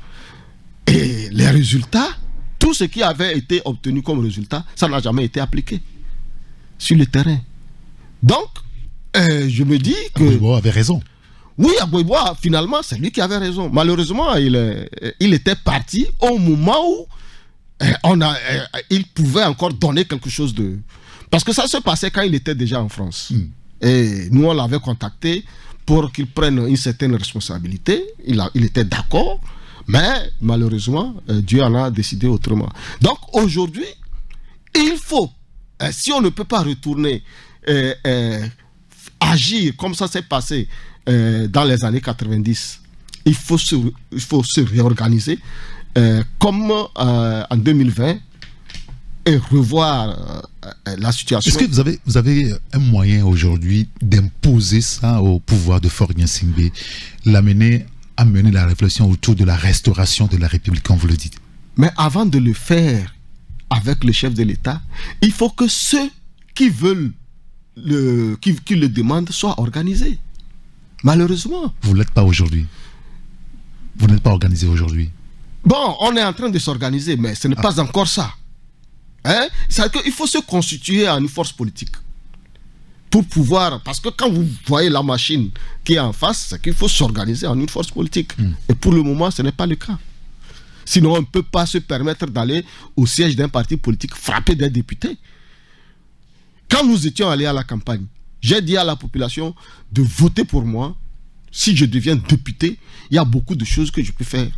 Speaker 5: et les résultats, tout ce qui avait été obtenu comme résultat, ça n'a jamais été appliqué sur le terrain. Donc, je me dis que...
Speaker 2: Agboibo avait raison.
Speaker 5: Oui, Agboibo, finalement, c'est lui qui avait raison. Malheureusement, il était parti au moment où il pouvait encore donner quelque chose de... Parce que ça se passait quand il était déjà en France. Et nous, on l'avait contacté pour qu'il prenne une certaine responsabilité. Il était d'accord, mais malheureusement, Dieu en a décidé autrement. Donc aujourd'hui, il faut, si on ne peut pas retourner agir comme ça s'est passé dans les années 90, il faut se réorganiser comme en 2020 et revoir la situation.
Speaker 2: Est-ce que vous avez un moyen aujourd'hui d'imposer ça au pouvoir de Faure Gnassingbé, mener la réflexion autour de la restauration de la République, comme vous le dites?
Speaker 5: Mais avant de le faire avec le chef de l'État, il faut que ceux qui veulent qui le demandent soient organisés. Malheureusement.
Speaker 2: Vous ne l'êtes pas aujourd'hui. Vous n'êtes pas organisé aujourd'hui.
Speaker 5: Bon, on est en train de s'organiser, mais ce n'est pas encore ça. C'est-à-dire qu'il faut se constituer en une force politique pour pouvoir, parce que quand vous voyez la machine qui est en face, c'est qu'il faut s'organiser en une force politique. Et pour le moment, ce n'est pas le cas. Sinon, on ne peut pas se permettre d'aller au siège d'un parti politique frapper des députés. Quand nous étions allés à la campagne, j'ai dit à la population de voter pour moi. Si je deviens député, il y a beaucoup de choses que je peux faire.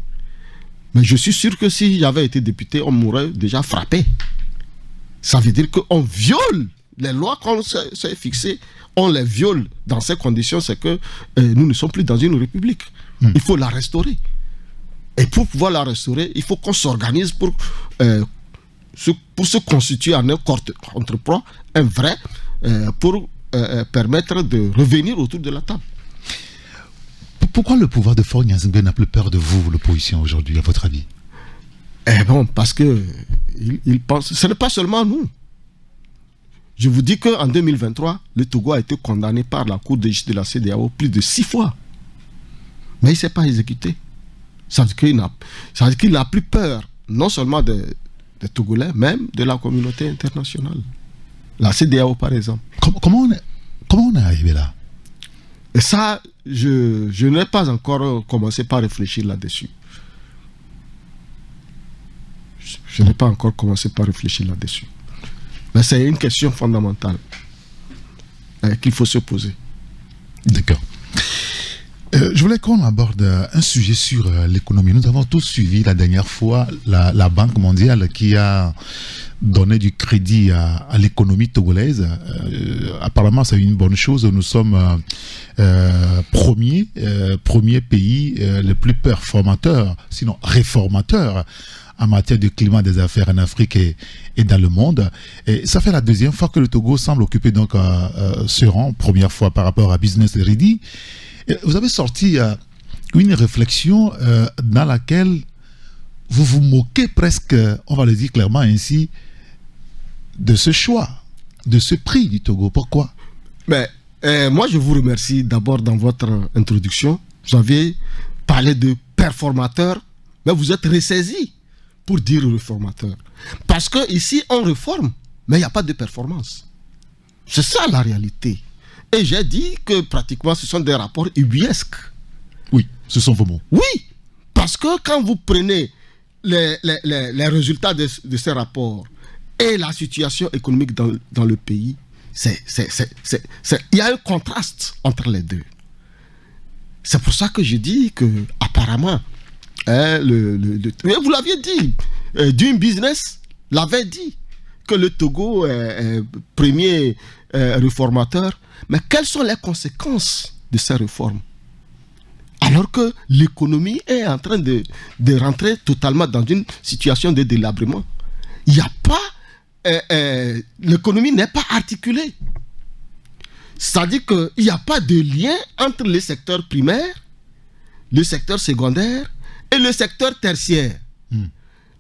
Speaker 5: Mais je suis sûr que si j'avais été député, on m'aurait déjà frappé. Ça veut dire qu'on viole les lois qu'on s'est fixées. On les viole dans ces conditions. C'est que nous ne sommes plus dans une république. Il faut la restaurer. Et pour pouvoir la restaurer, il faut qu'on s'organise pour se constituer en un contrepoids, un vrai, pour permettre de revenir autour de la table.
Speaker 2: Pourquoi le pouvoir de Faure Gnassingbé n'a plus peur de vous, l'opposition, aujourd'hui, à votre avis?
Speaker 5: Parce que il pense, ce n'est pas seulement nous. Je vous dis qu'en 2023, le Togo a été condamné par la Cour de justice de la CEDEAO plus de 6 fois. Mais il ne s'est pas exécuté. Ça veut dire qu'il n'a plus peur, non seulement des Togolais, même de la communauté internationale. La CEDEAO, par exemple.
Speaker 2: Comment on est arrivé là?
Speaker 5: Et ça, je n'ai pas encore commencé par réfléchir là-dessus. Je n'ai pas encore commencé par réfléchir là-dessus. Mais c'est une question fondamentale qu'il faut se poser.
Speaker 2: D'accord. Je voulais qu'on aborde un sujet sur l'économie. Nous avons tous suivi la dernière fois la Banque mondiale qui a donné du crédit à l'économie togolaise. Apparemment, c'est une bonne chose. Nous sommes premier pays le plus performateur, sinon réformateur, en matière de climat des affaires en Afrique et dans le monde. Et ça fait la deuxième fois que le Togo semble occuper donc ce rang, première fois par rapport à Business Ready. Et vous avez sorti une réflexion dans laquelle vous vous moquez presque, on va le dire clairement ainsi, de ce choix, de ce prix du Togo. Pourquoi?
Speaker 5: Mais moi, je vous remercie d'abord dans votre introduction. Vous avez parlé de performateur, mais vous êtes ressaisi pour dire réformateur. Parce qu'ici, on réforme, mais il n'y a pas de performance. C'est ça la réalité. Et j'ai dit que pratiquement ce sont des rapports ubuesques.
Speaker 2: Oui, ce sont vos mots.
Speaker 5: Oui, parce que quand vous prenez les résultats de ces rapports et la situation économique dans le pays, il y a un contraste entre les deux. C'est pour ça que je dis que apparemment, vous l'aviez dit, Doing Business l'avait dit que le Togo est premier réformateur. Mais quelles sont les conséquences de ces réformes? Alors que l'économie est en train de rentrer totalement dans une situation de délabrement. Il n'y a pas... l'économie n'est pas articulée. C'est-à-dire qu'il n'y a pas de lien entre le secteur primaire, le secteur secondaire et le secteur tertiaire.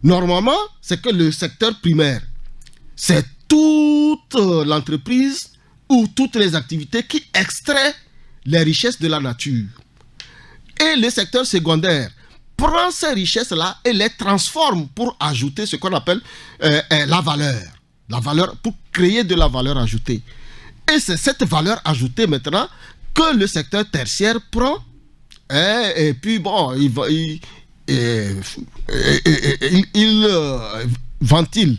Speaker 5: Normalement, c'est que le secteur primaire, c'est toute l'entreprise ou toutes les activités qui extraient les richesses de la nature. Et le secteur secondaire prend ces richesses-là et les transforme pour ajouter ce qu'on appelle la valeur. La valeur, pour créer de la valeur ajoutée. Et c'est cette valeur ajoutée maintenant que le secteur tertiaire prend et puis bon, il ventile,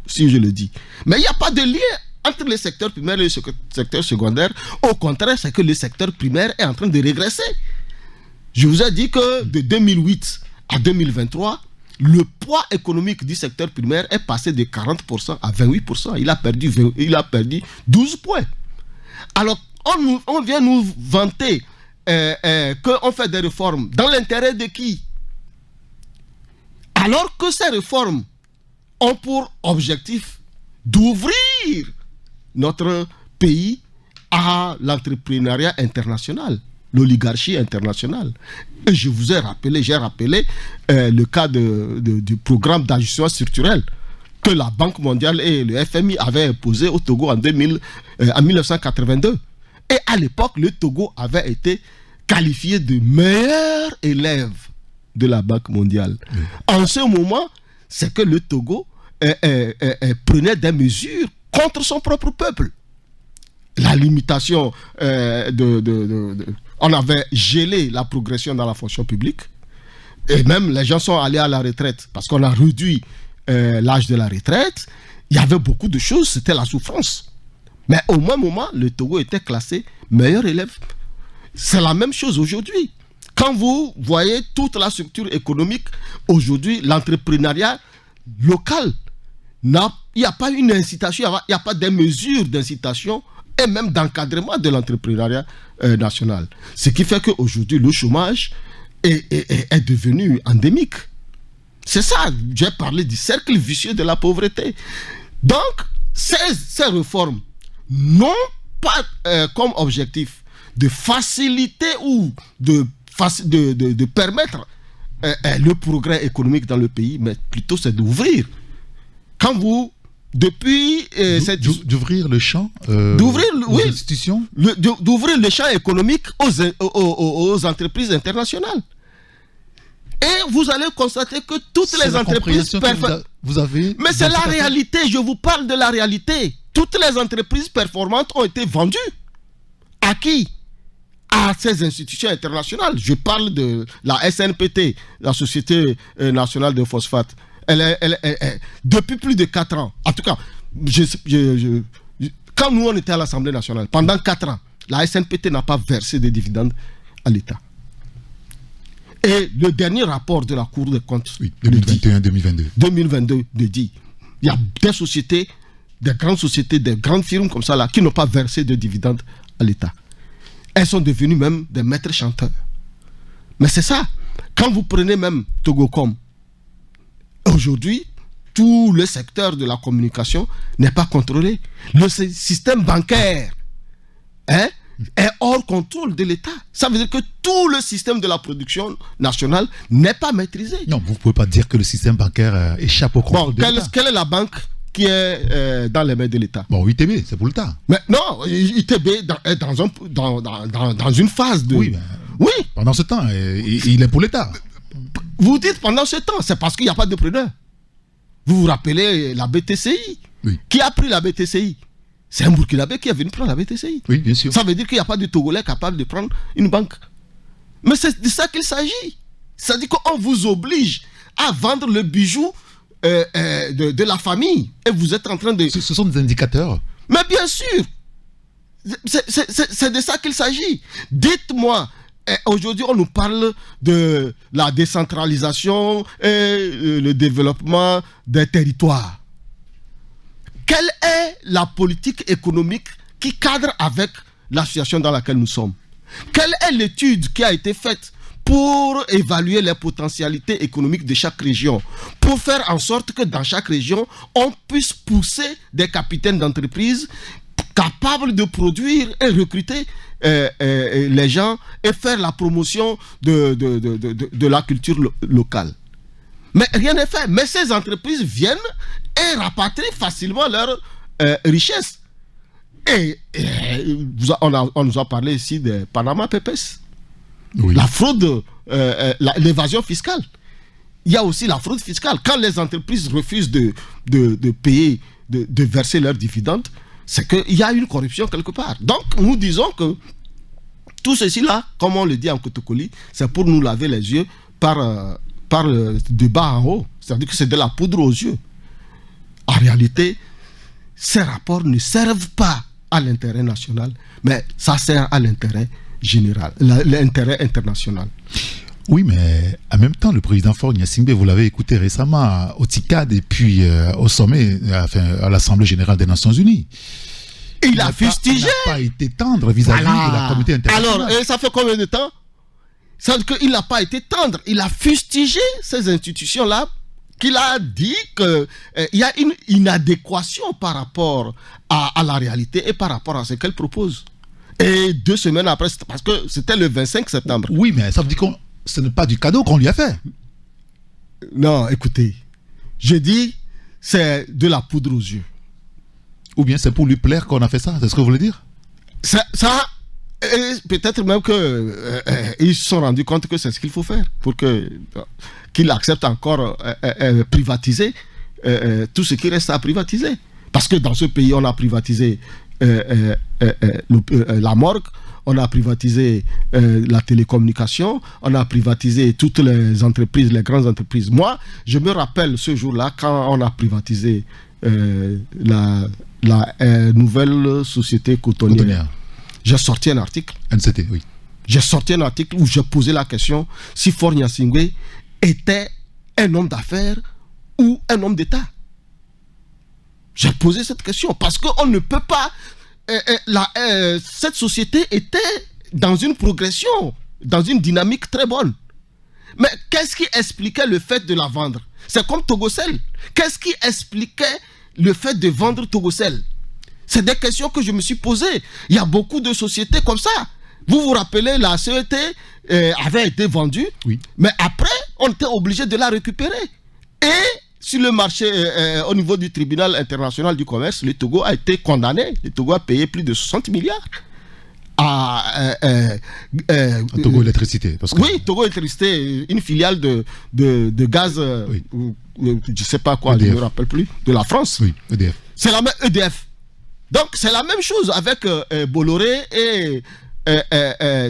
Speaker 5: si je le dis. Mais il n'y a pas de lien entre le secteur primaire et le secteur secondaire. Au contraire, c'est que le secteur primaire est en train de régresser. Je vous ai dit que de 2008 à 2023, le poids économique du secteur primaire est passé de 40% à 28%. Il a perdu 12 points. Alors, on vient nous vanter qu'on fait des réformes dans l'intérêt de qui? Alors que ces réformes ont pour objectif d'ouvrir notre pays à l'entrepreneuriat international, l'oligarchie internationale. Et je vous ai rappelé, j'ai rappelé le cas du programme d'ajustement structurel que la Banque mondiale et le FMI avaient imposé au Togo en 1982. Et à l'époque, le Togo avait été qualifié de meilleur élève de la Banque mondiale. En ce moment, c'est que le Togo prenait des mesures contre son propre peuple. La limitation on avait gelé la progression dans la fonction publique et même les gens sont allés à la retraite parce qu'on a réduit l'âge de la retraite. Il y avait beaucoup de choses, c'était la souffrance. Mais au même moment, le Togo était classé meilleur élève. C'est la même chose aujourd'hui. Quand vous voyez toute la structure économique, aujourd'hui, l'entrepreneuriat local, il n'y a pas une incitation, il n'y a pas des mesures d'incitation et même d'encadrement de l'entrepreneuriat national. Ce qui fait qu'aujourd'hui, le chômage est devenu endémique. C'est ça, j'ai parlé du cercle vicieux de la pauvreté. Donc, ces réformes n'ont pas comme objectif de faciliter ou de permettre le progrès économique dans le pays, mais plutôt c'est d'ouvrir. Quand vous depuis
Speaker 2: d'ouvrir le champ aux institutions,
Speaker 5: d'ouvrir le champ économique aux entreprises internationales. Et vous allez constater que toutes les entreprises
Speaker 2: vous avez.
Speaker 5: Mais c'est la réalité, je vous parle de la réalité. Toutes les entreprises performantes ont été vendues. À qui? À ces institutions internationales. Je parle de la SNPT, la Société nationale de phosphate. Elle depuis plus de 4 ans, en tout cas, quand nous on était à l'Assemblée nationale, pendant 4 ans, la SNPT n'a pas versé de dividendes à l'État. Et le dernier rapport de la Cour des comptes, 2021-2022, dit il y a des sociétés, des grandes firmes comme ça là, qui n'ont pas versé de dividendes à l'État. Elles sont devenues même des maîtres chanteurs. Mais c'est ça. Quand vous prenez même Togocom, aujourd'hui, tout le secteur de la communication n'est pas contrôlé. Le système bancaire est hors contrôle de l'État. Ça veut dire que tout le système de la production nationale n'est pas maîtrisé.
Speaker 2: Non, vous ne pouvez pas dire que le système bancaire échappe au contrôle de l'État.
Speaker 5: Quelle est la banque qui est dans les mains de l'État?
Speaker 2: Bon, ITB, c'est pour l'État.
Speaker 5: Mais non, ITB est dans une phase de...
Speaker 2: Oui, pendant ce temps, il est pour l'État.
Speaker 5: Vous dites pendant ce temps, c'est parce qu'il n'y a pas de preneur. Vous vous rappelez la BTCI?
Speaker 2: Oui.
Speaker 5: Qui a pris la BTCI? C'est un Burkinabé qui est venu prendre la BTCI.
Speaker 2: Oui, bien sûr.
Speaker 5: Ça veut dire qu'il n'y a pas de Togolais capable de prendre une banque. Mais c'est de ça qu'il s'agit. C'est-à-dire qu'on vous oblige à vendre le bijou de la famille. Et vous êtes en train de...
Speaker 2: Ce sont des indicateurs.
Speaker 5: Mais bien sûr. C'est de ça qu'il s'agit. Dites-moi, aujourd'hui on nous parle de la décentralisation et le développement des territoires. Quelle est la politique économique qui cadre avec la situation dans laquelle nous sommes? Quelle est l'étude qui a été faite pour évaluer les potentialités économiques de chaque région, pour faire en sorte que dans chaque région, on puisse pousser des capitaines d'entreprise capables de produire et recruter les gens et faire la promotion de la culture locale? Mais rien n'est fait. Mais ces entreprises viennent et rapatrient facilement leur richesse. Et on nous a parlé ici de Panama Papers.
Speaker 2: Oui.
Speaker 5: La fraude, l'évasion fiscale. Il y a aussi la fraude fiscale. Quand les entreprises refusent de payer, de verser leurs dividendes, c'est qu'il y a une corruption quelque part. Donc nous disons que tout ceci là, comme on le dit en Kotokoli, c'est pour nous laver les yeux par de bas en haut. C'est-à-dire que c'est de la poudre aux yeux. En réalité, ces rapports ne servent pas à l'intérêt national, mais ça sert à l'intérêt général, l'intérêt international.
Speaker 2: Oui, mais en même temps, le président Faure Gnassingbé, vous l'avez écouté récemment au TICAD et puis au sommet, à l'Assemblée générale des Nations Unies.
Speaker 5: Il a fustigé.
Speaker 2: Il n'a pas été tendre vis-à-vis de la communauté internationale.
Speaker 5: Alors, ça fait combien de temps? Ça veut dire qu'il n'a pas été tendre. Il a fustigé ces institutions-là, qu'il a dit qu'il y a une inadéquation par rapport à la réalité et par rapport à ce qu'elle propose. Et 2 semaines après, parce que c'était le 25 septembre.
Speaker 2: Oui, mais ça veut dire que ce n'est pas du cadeau qu'on lui a fait.
Speaker 5: Non, écoutez, je dis c'est de la poudre aux yeux.
Speaker 2: Ou bien c'est pour lui plaire qu'on a fait ça, c'est ce que vous voulez dire?
Speaker 5: Ça peut-être même qu'ils se sont rendus compte que c'est ce qu'il faut faire pour qu'il accepte encore privatiser tout ce qui reste à privatiser. Parce que dans ce pays, on a privatisé la morgue, on a privatisé la télécommunication, on a privatisé toutes les entreprises, les grandes entreprises. Moi, je me rappelle ce jour-là quand on a privatisé la nouvelle société cotonnière. J'ai sorti un article.
Speaker 2: NCT, oui.
Speaker 5: J'ai sorti un article où j'ai posé la question si Faure Gnassingbé était un homme d'affaires ou un homme d'État. J'ai posé cette question parce qu'on ne peut pas... cette société était dans une progression, dans une dynamique très bonne. Mais qu'est-ce qui expliquait le fait de la vendre? C'est comme Togocel. Qu'est-ce qui expliquait le fait de vendre Togocel? C'est des questions que je me suis posées. Il y a beaucoup de sociétés comme ça. Vous vous rappelez, la CET avait été vendue,
Speaker 2: oui.
Speaker 5: Mais après, on était obligé de la récupérer. Et sur le marché, au niveau du tribunal international du commerce, le Togo a été condamné. Le Togo a payé plus de 60 milliards à
Speaker 2: Togo Électricité. Parce que...
Speaker 5: Oui, Togo Électricité, une filiale de gaz, je ne sais pas quoi, EDF. Je ne me rappelle plus, de la France.
Speaker 2: Oui, EDF.
Speaker 5: C'est la même EDF. Donc, c'est la même chose avec Bolloré et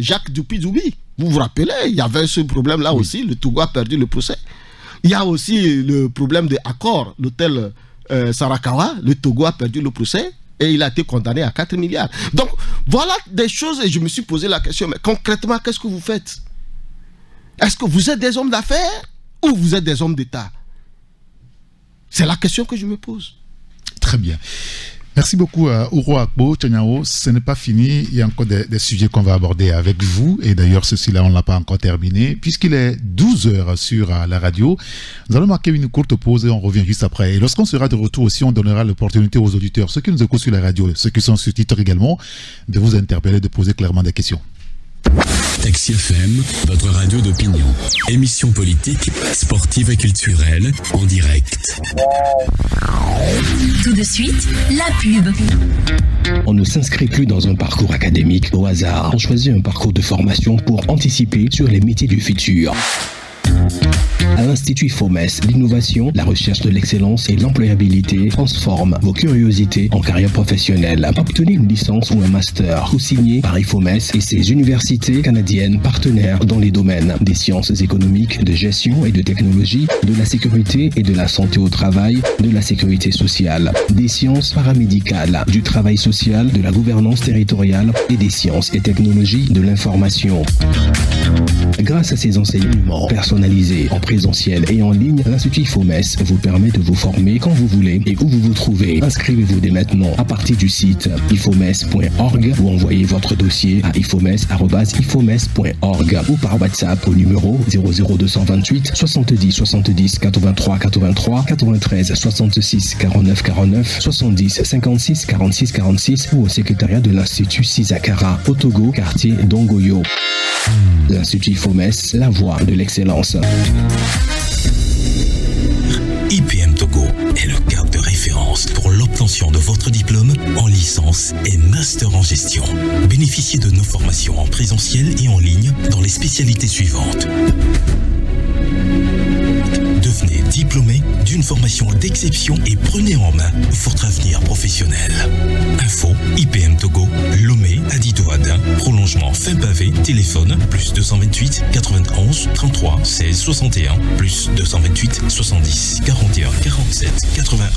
Speaker 5: Jacques Dupuy-Doubi. Vous vous rappelez, il y avait ce problème-là aussi. Le Togo a perdu le procès. Il y a aussi le problème de Accor, l'hôtel Sarakawa. Le Togo a perdu le procès et il a été condamné à 4 milliards. Donc, voilà des choses et je me suis posé la question, mais concrètement, qu'est-ce que vous faites? Est-ce que vous êtes des hommes d'affaires ou vous êtes des hommes d'État? C'est la question que je me pose.
Speaker 2: Très bien. Merci beaucoup Ouro Akpo Tchaniao. Ce n'est pas fini, il y a encore des sujets qu'on va aborder avec vous et d'ailleurs ceci-là on ne l'a pas encore terminé puisqu'il est 12h sur la radio. Nous allons marquer une courte pause et on revient juste après. Et lorsqu'on sera de retour aussi, on donnera l'opportunité aux auditeurs, ceux qui nous écoutent sur la radio, ceux qui sont sur titre également, de vous interpeller, de poser clairement des questions.
Speaker 4: Taxi FM, votre radio d'opinion. Émission politique, sportive et culturelle, en direct.
Speaker 6: Tout de suite, la pub.
Speaker 1: On ne s'inscrit plus dans un parcours académique au hasard. On choisit un parcours de formation pour anticiper sur les métiers du futur. À l'Institut IFOMES, l'innovation, la recherche de l'excellence et l'employabilité transforment vos curiosités en carrière professionnelle. Obtenez une licence ou un master co-signé par IFOMES et ses universités canadiennes partenaires dans les domaines des sciences économiques, de gestion et de technologie, de la sécurité et de la santé au travail, de la sécurité sociale, des sciences paramédicales, du travail social, de la gouvernance territoriale et des sciences et technologies de l'information. Grâce à ces enseignements personnalisés en présentiel et en ligne, l'Institut IFOMES vous permet de vous former quand vous voulez et où vous vous trouvez. Inscrivez-vous dès maintenant à partir du site ifomes.org ou envoyez votre dossier à ifomes@ifomes.org ou par WhatsApp au numéro 00228 70 70 83 83 93 66 49 49 70 56 46 46 ou au secrétariat de l'Institut Sisakara au Togo, quartier d'Ongoyo. L'Institut IFOMES, la voie de l'excellence.
Speaker 4: IPM Togo est le cadre de référence pour l'obtention de votre diplôme en licence et master en gestion. Bénéficiez de nos formations en présentiel et en ligne dans les spécialités suivantes. Devenez diplômé d'une formation d'exception et prenez en main votre avenir professionnel. Info IPM Togo, Lomé, Adidouadin, prolongement fin pavé, téléphone +228 91 33 16 61 +228 70 41 47 81.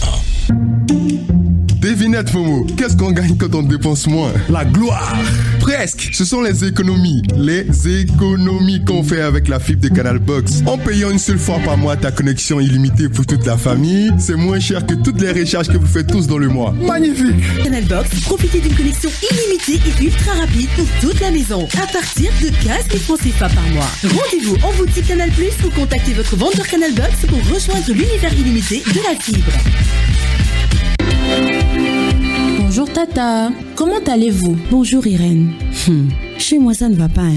Speaker 7: Devinette Momo, qu'est-ce qu'on gagne quand on dépense moins? La gloire! Presque! Ce sont les économies. Les économies qu'on fait avec la fibre de Canal Box. En payant une seule fois par mois ta connexion illimitée pour toute la famille, c'est moins cher que toutes les recharges que vous faites tous dans le mois. Magnifique!
Speaker 8: Canal Box, profitez d'une connexion illimitée et ultra rapide pour toute la maison. À partir de 15 000 francs CFA par mois. Rendez-vous en boutique Canal Plus ou contactez votre vendeur Canal Box pour rejoindre l'univers illimité de la fibre.
Speaker 9: Bonjour Tata, comment allez-vous?
Speaker 10: Bonjour Irène. Chez moi ça ne va pas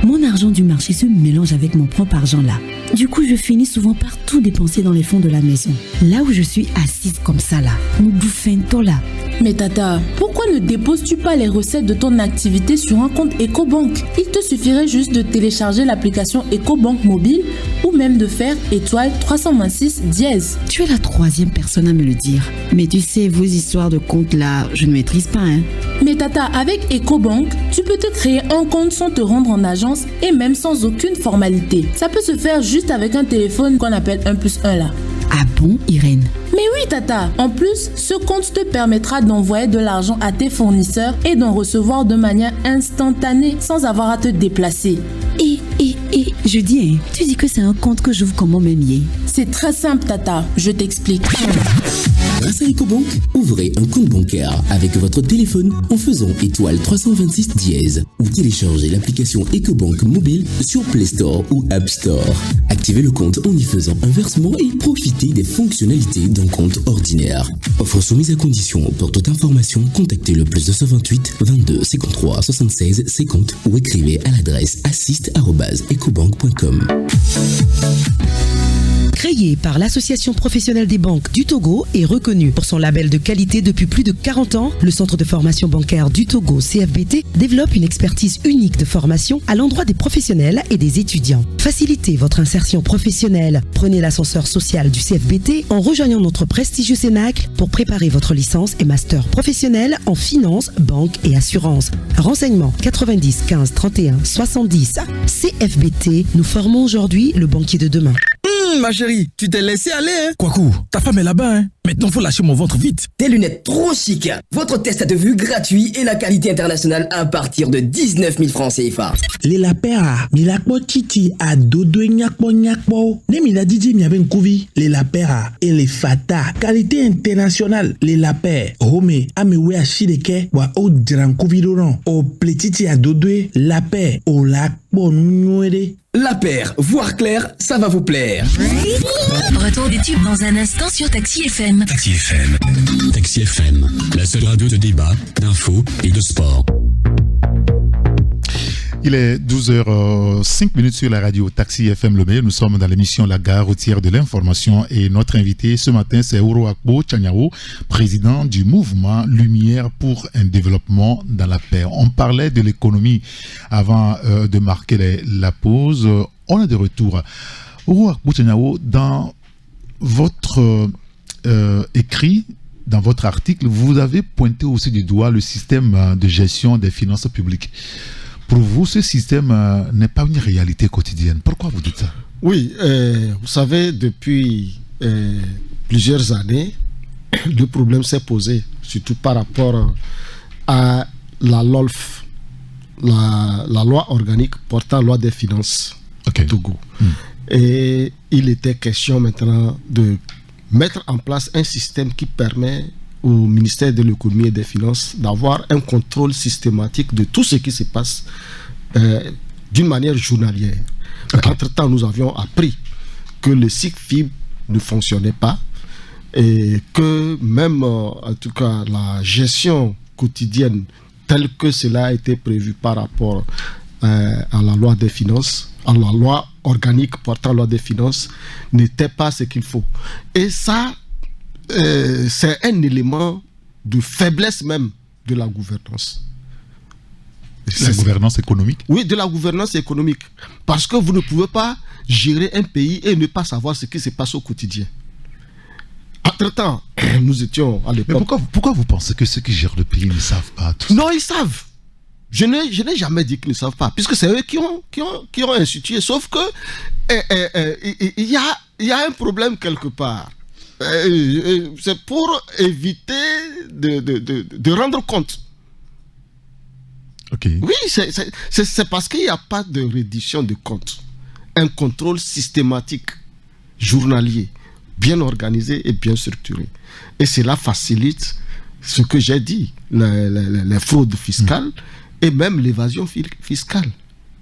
Speaker 10: Mon argent du marché se mélange avec mon propre argent là. Du coup je finis souvent par tout dépenser dans les fonds de la maison. Là où je suis assise comme ça là, nous bouffons là.
Speaker 9: Mais Tata, pourquoi ne déposes-tu pas les recettes de ton activité sur un compte EcoBank? Il te suffirait juste de télécharger l'application EcoBank mobile ou même de faire étoile 326 dièse.
Speaker 10: Tu es la troisième personne à me le dire. Mais tu sais, vos histoires de compte là, je ne maîtrise pas
Speaker 9: Mais Tata, avec EcoBank, tu peux te créer un compte sans te rendre en agence et même sans aucune formalité. Ça peut se faire juste avec un téléphone qu'on appelle 1+1 là.
Speaker 10: Ah bon, Irène?
Speaker 9: Mais oui, Tata. En plus, ce compte te permettra d'envoyer de l'argent à tes fournisseurs et d'en recevoir de manière instantanée sans avoir à te déplacer.
Speaker 10: Je dis, tu dis que c'est un compte que j'ouvre comment même hier?
Speaker 9: C'est très simple, Tata. Je t'explique.
Speaker 11: Grâce à EcoBank, ouvrez un compte bancaire avec votre téléphone en faisant étoile 326 dièse ou téléchargez l'application EcoBank mobile sur Play Store ou App Store. Activez le compte en y faisant un versement et profitez des fonctionnalités d'un compte ordinaire. Offre soumise à condition. Pour toute information, contactez le +228 22 53 76 50 ou écrivez à l'adresse assist@ecobank.com.
Speaker 6: Créé par l'Association professionnelle des banques du Togo et reconnu pour son label de qualité depuis plus de 40 ans, le Centre de formation bancaire du Togo, CFBT, développe une expertise unique de formation à l'endroit des professionnels et des étudiants. Facilitez votre insertion professionnelle. Prenez l'ascenseur social du CFBT en rejoignant notre prestigieux Cénacle pour préparer votre licence et master professionnel en finance, banque et assurance. Renseignements 90 15 31 70. CFBT, nous formons aujourd'hui le banquier de demain.
Speaker 12: Ma chérie, tu t'es laissé aller, hein? Quacou, ta femme est là-bas, hein? Maintenant, faut lâcher mon ventre vite.
Speaker 13: Tes lunettes trop chic. Votre test à de vue gratuit et la qualité internationale à partir de 19 000 francs CFA.
Speaker 14: Les lapera, milakbo titi a dodo nyakbo nyakbo. Ne miladidi miaben kuvi. Les lapera et les fata. Qualité internationale. Les lapers. Home, amewe ashideke wa o drankuvi doron. O pletiti a dodo lapers. O lakbo nwere.
Speaker 13: La paire, voir clair, ça va vous plaire.
Speaker 15: Retour des tubes dans un instant sur Taxi FM.
Speaker 11: Taxi FM. Taxi FM, la seule radio de débat, d'infos et de sport.
Speaker 2: Il est 12h05 sur la radio Taxi FM Lomé. Nous sommes dans l'émission La Gare routière de l'information et notre invité ce matin c'est Uro Akpo Tchaniawo, président du mouvement Lumière pour un développement dans la paix. On parlait de l'économie avant de marquer la pause. On est de retour. Uro Akpo Tchaniawo, dans votre écrit, dans votre article, vous avez pointé aussi du doigt le système de gestion des finances publiques. Pour vous, ce système n'est pas une réalité quotidienne. Pourquoi vous dites ça?
Speaker 5: Oui, vous savez, depuis plusieurs années, le problème s'est posé, surtout par rapport à la LOLF, la loi organique portant loi des finances au Togo. Et il était question maintenant de mettre en place un système qui permet au ministère de l'économie et des finances d'avoir un contrôle systématique de tout ce qui se passe d'une manière journalière. Entre-temps, nous avions appris que le SICFIB ne fonctionnait pas et que même, en tout cas, la gestion quotidienne telle que cela a été prévu par rapport à la loi des finances, à la loi organique portant loi des finances, n'était pas ce qu'il faut. Et ça, c'est un élément de faiblesse même de la gouvernance.
Speaker 2: La gouvernance économique?
Speaker 5: Oui, de la gouvernance économique. Parce que vous ne pouvez pas gérer un pays et ne pas savoir ce qui se passe au quotidien. Entre-temps, nous étions à l'époque...
Speaker 2: Mais pourquoi vous pensez que ceux qui gèrent le pays ne savent pas tout ça?
Speaker 5: Non, ils savent. Je n'ai jamais dit qu'ils ne savent pas, puisque c'est eux qui ont institué. Sauf que il y a un problème quelque part. C'est pour éviter de rendre compte. Oui, c'est parce qu'il n'y a pas de reddition de comptes. Un contrôle systématique, journalier, bien organisé et bien structuré. Et cela facilite ce que j'ai dit, les fraudes fiscales et même l'évasion fiscale.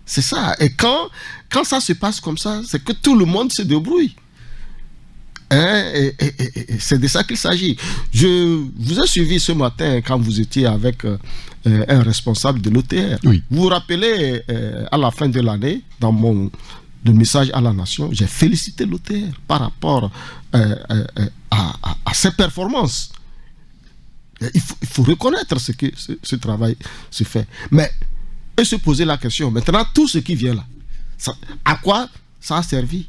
Speaker 5: C'est ça. Et quand ça se passe comme ça, c'est que tout le monde se débrouille. Et c'est de ça qu'il s'agit. Je vous ai suivi ce matin quand vous étiez avec un responsable de l'OTR.
Speaker 2: Oui.
Speaker 5: Vous vous rappelez, à la fin de l'année, dans mon message à la nation, j'ai félicité l'OTR par rapport à ses performances. Il faut reconnaître que ce travail se fait. Mais, et se poser la question, maintenant, tout ce qui vient là, à quoi ça a servi?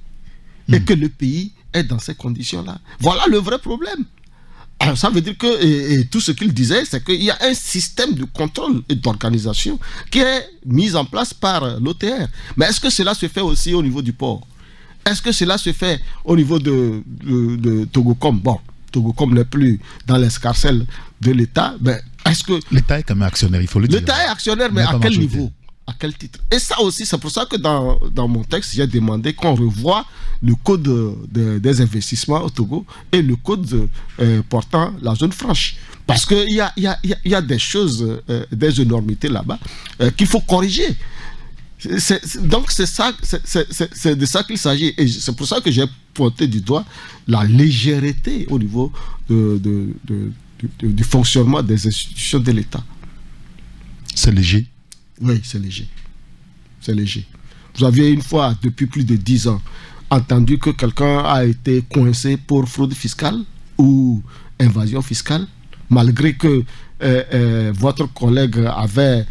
Speaker 5: Et que le pays est dans ces conditions-là. Voilà le vrai problème. Alors, ça veut dire que, et tout ce qu'il disait, c'est qu'il y a un système de contrôle et d'organisation qui est mis en place par l'OTR. Mais est-ce que cela se fait aussi au niveau du port? Est-ce que cela se fait au niveau de Togocom? Bon, Togocom n'est plus dans l'escarcelle de l'État, mais est-ce que...
Speaker 2: L'État est quand même actionnaire, il faut le dire.
Speaker 5: L'État est actionnaire, mais à quel niveau? À quel titre? Et ça aussi, c'est pour ça que dans mon texte, j'ai demandé qu'on revoie le code des investissements au Togo et le code portant la zone franche. Parce qu'il y a des choses, des énormités là-bas qu'il faut corriger. Donc c'est ça, c'est de ça qu'il s'agit. Et c'est pour ça que j'ai pointé du doigt la légèreté au niveau du fonctionnement des institutions de l'État.
Speaker 2: C'est léger?
Speaker 5: Oui, c'est léger. C'est léger. Vous aviez une fois, depuis plus de 10 ans, entendu que quelqu'un a été coincé pour fraude fiscale ou invasion fiscale, malgré que votre collègue avait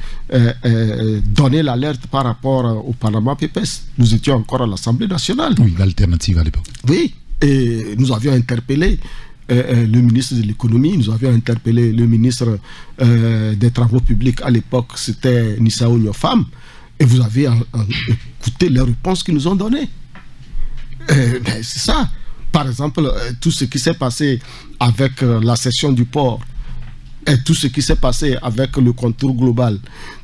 Speaker 5: donné l'alerte par rapport au Panama Papers. Nous étions encore à l'Assemblée nationale.
Speaker 2: Oui, l'alternative à l'époque.
Speaker 5: Oui, et nous avions interpellé le ministre de l'économie, nous avions interpellé le ministre des travaux publics à l'époque, c'était Nissao Nyofam, et vous avez écouté les réponses qu'ils nous ont données. C'est ça. Par exemple, tout ce qui s'est passé avec la cession du port, et tout ce qui s'est passé avec le contour global,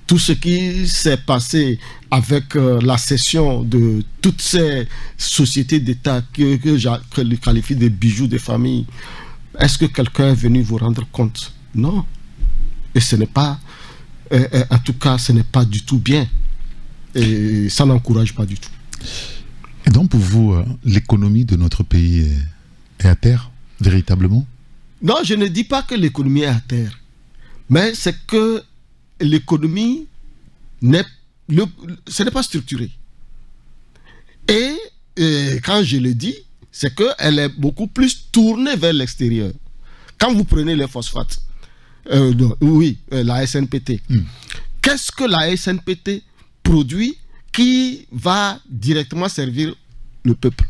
Speaker 5: tout ce qui s'est passé avec la cession de toutes ces sociétés d'État que je qualifie de bijoux de famille, est-ce que quelqu'un est venu vous rendre compte? Non. Et ce n'est pas, en tout cas, ce n'est pas du tout bien. Et ça n'encourage pas du tout.
Speaker 2: Et donc pour vous, l'économie de notre pays est à terre, véritablement?
Speaker 5: Non, je ne dis pas que l'économie est à terre. Mais c'est que l'économie ce n'est pas structuré. Et quand je le dis, c'est qu'elle est beaucoup plus tournée vers l'extérieur. Quand vous prenez les phosphates, la SNPT, qu'est-ce que la SNPT produit qui va directement servir le peuple?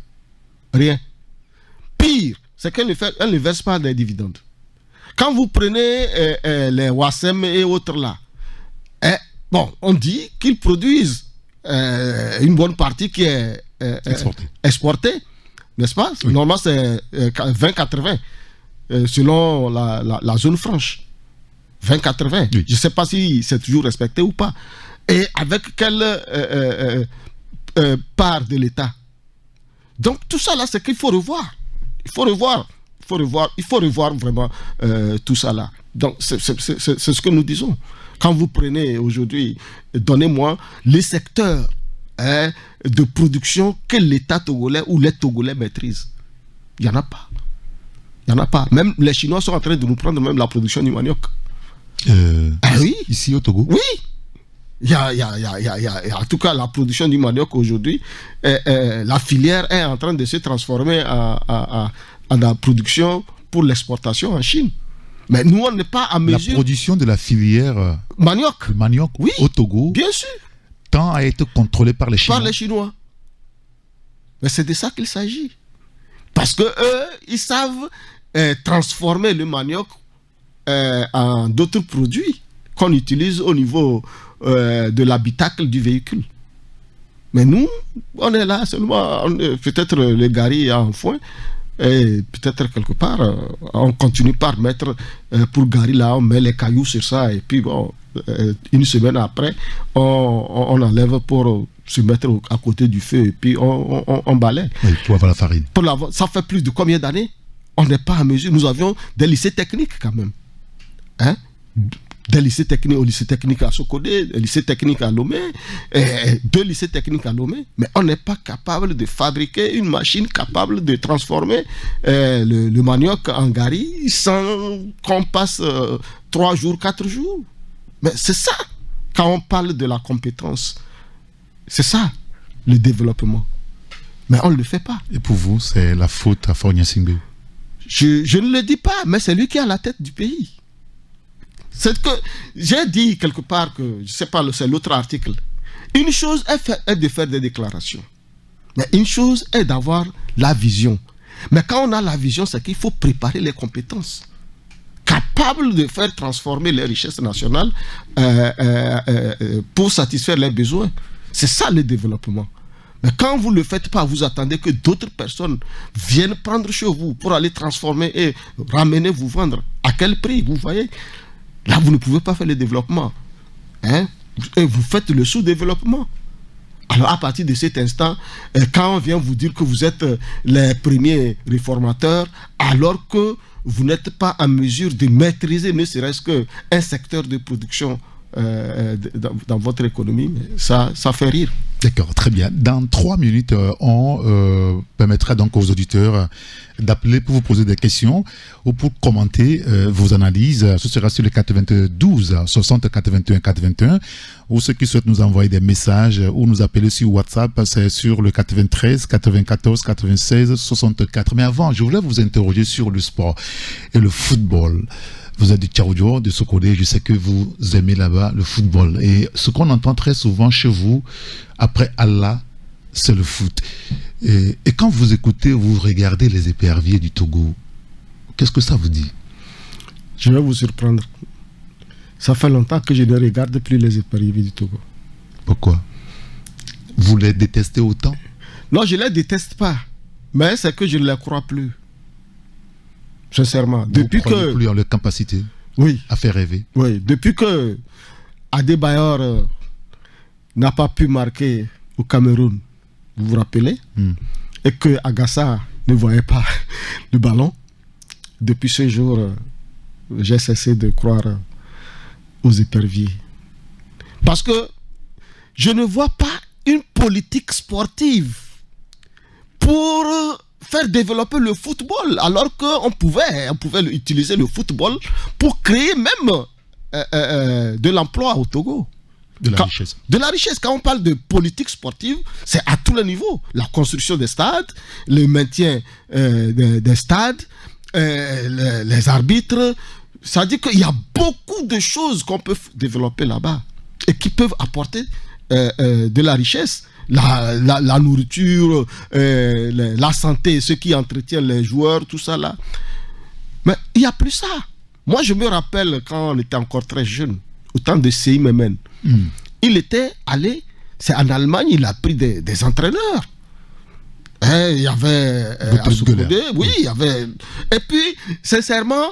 Speaker 5: Rien. Pire, c'est qu'elle ne verse pas des dividendes. Quand vous prenez les Wassem et autres là, on dit qu'ils produisent une bonne partie qui est exportée, n'est-ce pas? Oui. Normalement, c'est 20-80, selon la zone franche. 20-80. Oui. Je ne sais pas si c'est toujours respecté ou pas. Et avec quelle part de l'État? Donc, tout ça là, c'est qu'il faut revoir. Il faut revoir vraiment tout ça là. Donc, c'est ce que nous disons. Quand vous prenez aujourd'hui, donnez-moi les secteurs de production que l'État togolais ou les Togolais maîtrisent. Il n'y en a pas. Il n'y en a pas. Même les Chinois sont en train de nous prendre même la production du manioc. Oui.
Speaker 2: Ici au Togo?
Speaker 5: Oui. Il y a, en tout cas, la production du manioc aujourd'hui, la filière est en train de se transformer en la production pour l'exportation en Chine. Mais nous, on n'est pas à mesure.
Speaker 2: La production de la filière
Speaker 5: manioc,
Speaker 2: le manioc
Speaker 5: oui,
Speaker 2: au Togo,
Speaker 5: bien sûr,
Speaker 2: tend à être contrôlée par les Chinois.
Speaker 5: Par les Chinois. Mais c'est de ça qu'il s'agit. Parce que eux, ils savent transformer le manioc en d'autres produits qu'on utilise au niveau de l'habitacle du véhicule. Mais nous, on est là seulement, peut-être le gari en foin, et peut-être quelque part, on continue par mettre pour gari là, on met les cailloux sur ça, et puis bon, une semaine après, on enlève pour se mettre à côté du feu, et puis on balaie.
Speaker 2: Oui, pour avoir la farine.
Speaker 5: Ça fait plus de combien d'années? On n'est pas à mesure. Nous avions des lycées techniques quand même. Hein? Des lycées techniques, au lycée technique à Sokodé, des lycées techniques à Lomé, 2 lycées techniques à Lomé, mais on n'est pas capable de fabriquer une machine capable de transformer le manioc en gari sans qu'on passe 3 jours, 4 jours. Mais c'est ça, quand on parle de la compétence, c'est ça, le développement. Mais on ne le fait pas.
Speaker 2: Et pour vous, c'est la faute à Faure Gnassingbé?
Speaker 5: Je ne le dis pas, mais c'est lui qui est à la tête du pays. C'est que j'ai dit quelque part que, je ne sais pas, c'est l'autre article. Une chose est de faire des déclarations. Mais une chose est d'avoir la vision. Mais quand on a la vision, c'est qu'il faut préparer les compétences. Capables de faire transformer les richesses nationales pour satisfaire les besoins. C'est ça le développement. Mais quand vous ne le faites pas, vous attendez que d'autres personnes viennent prendre chez vous pour aller transformer et ramener, vous vendre. À quel prix? Vous voyez? Là, vous ne pouvez pas faire le développement. Hein? Et vous faites le sous-développement. Alors, à partir de cet instant, quand on vient vous dire que vous êtes les premiers réformateurs, alors que vous n'êtes pas en mesure de maîtriser ne serait-ce qu'un secteur de production dans votre économie, ça fait rire.
Speaker 2: D'accord, très bien. Dans 3 minutes, on permettra donc aux auditeurs d'appeler pour vous poser des questions ou pour commenter vos analyses. Ce sera sur le 92 60 81 81 ou ceux qui souhaitent nous envoyer des messages ou nous appeler sur WhatsApp, c'est sur le 93 94 96 64. Mais avant, je voulais vous interroger sur le sport et le football. Vous êtes du Tchaoudjo, de Sokodé, je sais que vous aimez là-bas le football. Et ce qu'on entend très souvent chez vous, après Allah, c'est le foot. Et quand vous écoutez, vous regardez les éperviers du Togo, qu'est-ce que ça vous dit?
Speaker 5: Je vais vous surprendre. Ça fait longtemps que je ne regarde plus les éperviers du Togo.
Speaker 2: Pourquoi? Vous les détestez autant?
Speaker 5: Non, je ne les déteste pas. Mais c'est que je ne les crois plus. Sincèrement.
Speaker 2: Depuis que plus en leur capacité à faire rêver.
Speaker 5: Oui, depuis que Adebayor n'a pas pu marquer au Cameroun, vous vous rappelez, et que Agassa ne voyait pas le ballon, depuis ce jour, j'ai cessé de croire aux éperviers. Parce que je ne vois pas une politique sportive pour faire développer le football, alors qu'on pouvait utiliser le football pour créer même de l'emploi au Togo.
Speaker 2: De la richesse.
Speaker 5: De la richesse. Quand on parle de politique sportive, c'est à tous les niveaux. La construction des stades, le maintien des stades, les arbitres. Ça veut dire qu'il y a beaucoup de choses qu'on peut développer là-bas et qui peuvent apporter de la richesse. La nourriture, la santé, ceux qui entretiennent les joueurs, tout ça là. Mais il n'y a plus ça. Moi, je me rappelle quand on était encore très jeune, au temps de CIMMN, il était allé, c'est en Allemagne, il a pris des entraîneurs. Il y avait il y avait. Et puis, sincèrement,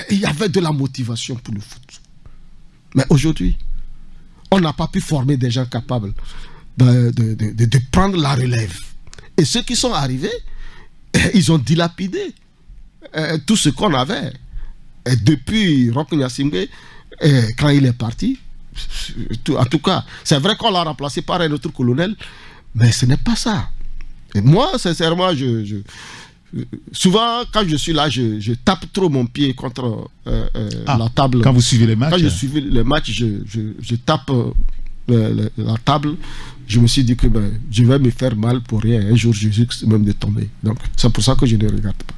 Speaker 5: il y avait de la motivation pour le foot. Mais aujourd'hui, on n'a pas pu former des gens capables de prendre la relève. Et ceux qui sont arrivés, ils ont dilapidé tout ce qu'on avait. Et depuis Roch Nyasimbe, quand il est parti, en tout cas, c'est vrai qu'on l'a remplacé par un autre colonel, mais ce n'est pas ça. Et moi, sincèrement, souvent, quand je suis là, je tape trop mon pied contre la table.
Speaker 2: Quand vous suivez les matchs?
Speaker 5: Quand je suis les matchs, je tape la table. Je me suis dit que je vais me faire mal pour rien. Un jour, je risque même de tomber. Donc, c'est pour ça que je ne regarde pas.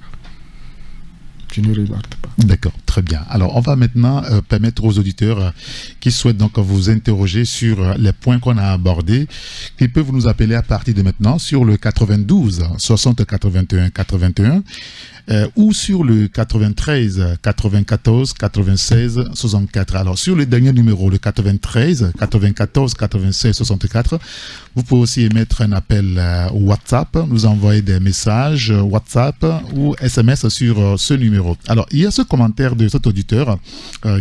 Speaker 5: Je ne regarde pas.
Speaker 2: D'accord, très bien. Alors, on va maintenant permettre aux auditeurs qui souhaitent donc vous interroger sur les points qu'on a abordés, qu'ils peuvent nous appeler à partir de maintenant sur le 92 60 81 81 ou sur le 93 94 96 64. Alors, sur le dernier numéro, le 93 94 96 64, vous pouvez aussi émettre un appel WhatsApp, nous envoyer des messages WhatsApp ou SMS sur ce numéro. Alors, il y a ce commentaire de cet auditeur